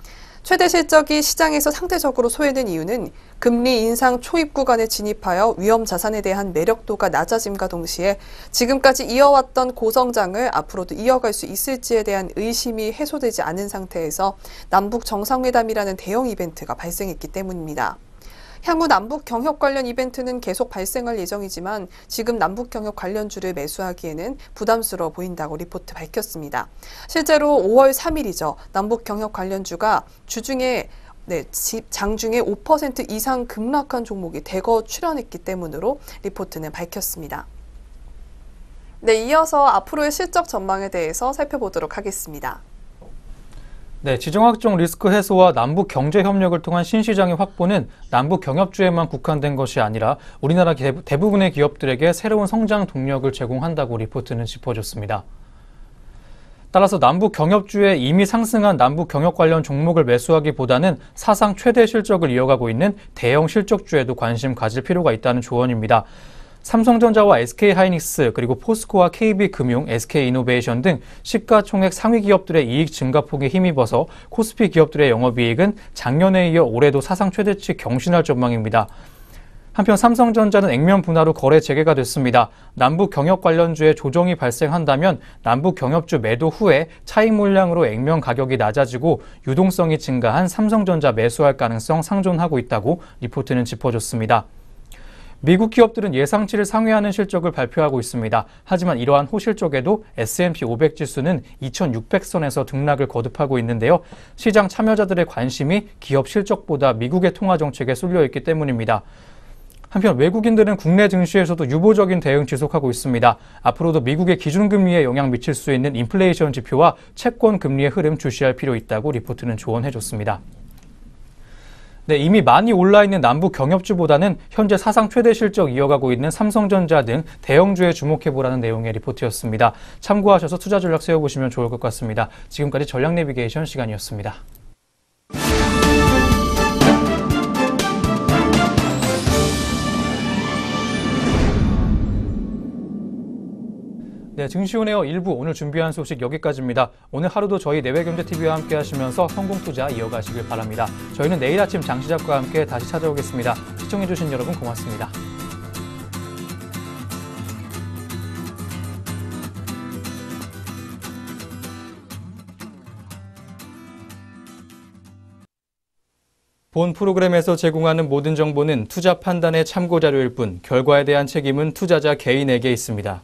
S3: 최대 실적이 시장에서 상대적으로 소외된 이유는 금리 인상 초입 구간에 진입하여 위험 자산에 대한 매력도가 낮아짐과 동시에 지금까지 이어왔던 고성장을 앞으로도 이어갈 수 있을지에 대한 의심이 해소되지 않은 상태에서 남북 정상회담이라는 대형 이벤트가 발생했기 때문입니다. 향후 남북 경협 관련 이벤트는 계속 발생할 예정이지만 지금 남북 경협 관련주를 매수하기에는 부담스러워 보인다고 리포트 밝혔습니다. 실제로 5월 3일이죠. 남북 경협 관련주가 주중에 장중에 5% 이상 급락한 종목이 대거 출현했기 때문으로 리포트는 밝혔습니다. 네, 이어서 앞으로의 실적 전망에 대해서 살펴보도록 하겠습니다.
S1: 네, 지정학적 리스크 해소와 남북 경제 협력을 통한 신시장의 확보는 남북 경협주에만 국한된 것이 아니라 우리나라 대부분의 기업들에게 새로운 성장 동력을 제공한다고 리포트는 짚어줬습니다. 따라서 남북 경협주에 이미 상승한 남북 경협 관련 종목을 매수하기보다는 사상 최대 실적을 이어가고 있는 대형 실적주에도 관심 가질 필요가 있다는 조언입니다. 삼성전자와 SK하이닉스 그리고 포스코와 KB금융, SK이노베이션 등 시가총액 상위 기업들의 이익 증가폭에 힘입어서 코스피 기업들의 영업이익은 작년에 이어 올해도 사상 최대치 경신할 전망입니다. 한편 삼성전자는 액면 분할 후 거래 재개가 됐습니다. 남북 경협 관련주에 조정이 발생한다면 남북 경협주 매도 후에 차익 물량으로 액면 가격이 낮아지고 유동성이 증가한 삼성전자 매수할 가능성 상존하고 있다고 리포트는 짚어줬습니다. 미국 기업들은 예상치를 상회하는 실적을 발표하고 있습니다. 하지만 이러한 호실적에도 S&P 500 지수는 2600선에서 등락을 거듭하고 있는데요. 시장 참여자들의 관심이 기업 실적보다 미국의 통화 정책에 쏠려 있기 때문입니다. 한편 외국인들은 국내 증시에서도 유보적인 대응 지속하고 있습니다. 앞으로도 미국의 기준금리에 영향 미칠 수 있는 인플레이션 지표와 채권 금리의 흐름 주시할 필요 있다고 리포트는 조언해줬습니다. 네, 이미 많이 올라있는 남북 경협주보다는 현재 사상 최대 실적 이어가고 있는 삼성전자 등 대형주에 주목해보라는 내용의 리포트였습니다. 참고하셔서 투자 전략 세워보시면 좋을 것 같습니다. 지금까지 전략 내비게이션 시간이었습니다. 네, 증시온에어 1부 오늘 준비한 소식 여기까지입니다. 오늘 하루도 저희 내외경제TV와 함께 하시면서 성공투자 이어가시길 바랍니다. 저희는 내일 아침 장시작과 함께 다시 찾아오겠습니다. 시청해주신 여러분 고맙습니다. 본 프로그램에서 제공하는 모든 정보는 투자 판단의 참고 자료일 뿐 결과에 대한 책임은 투자자 개인에게 있습니다.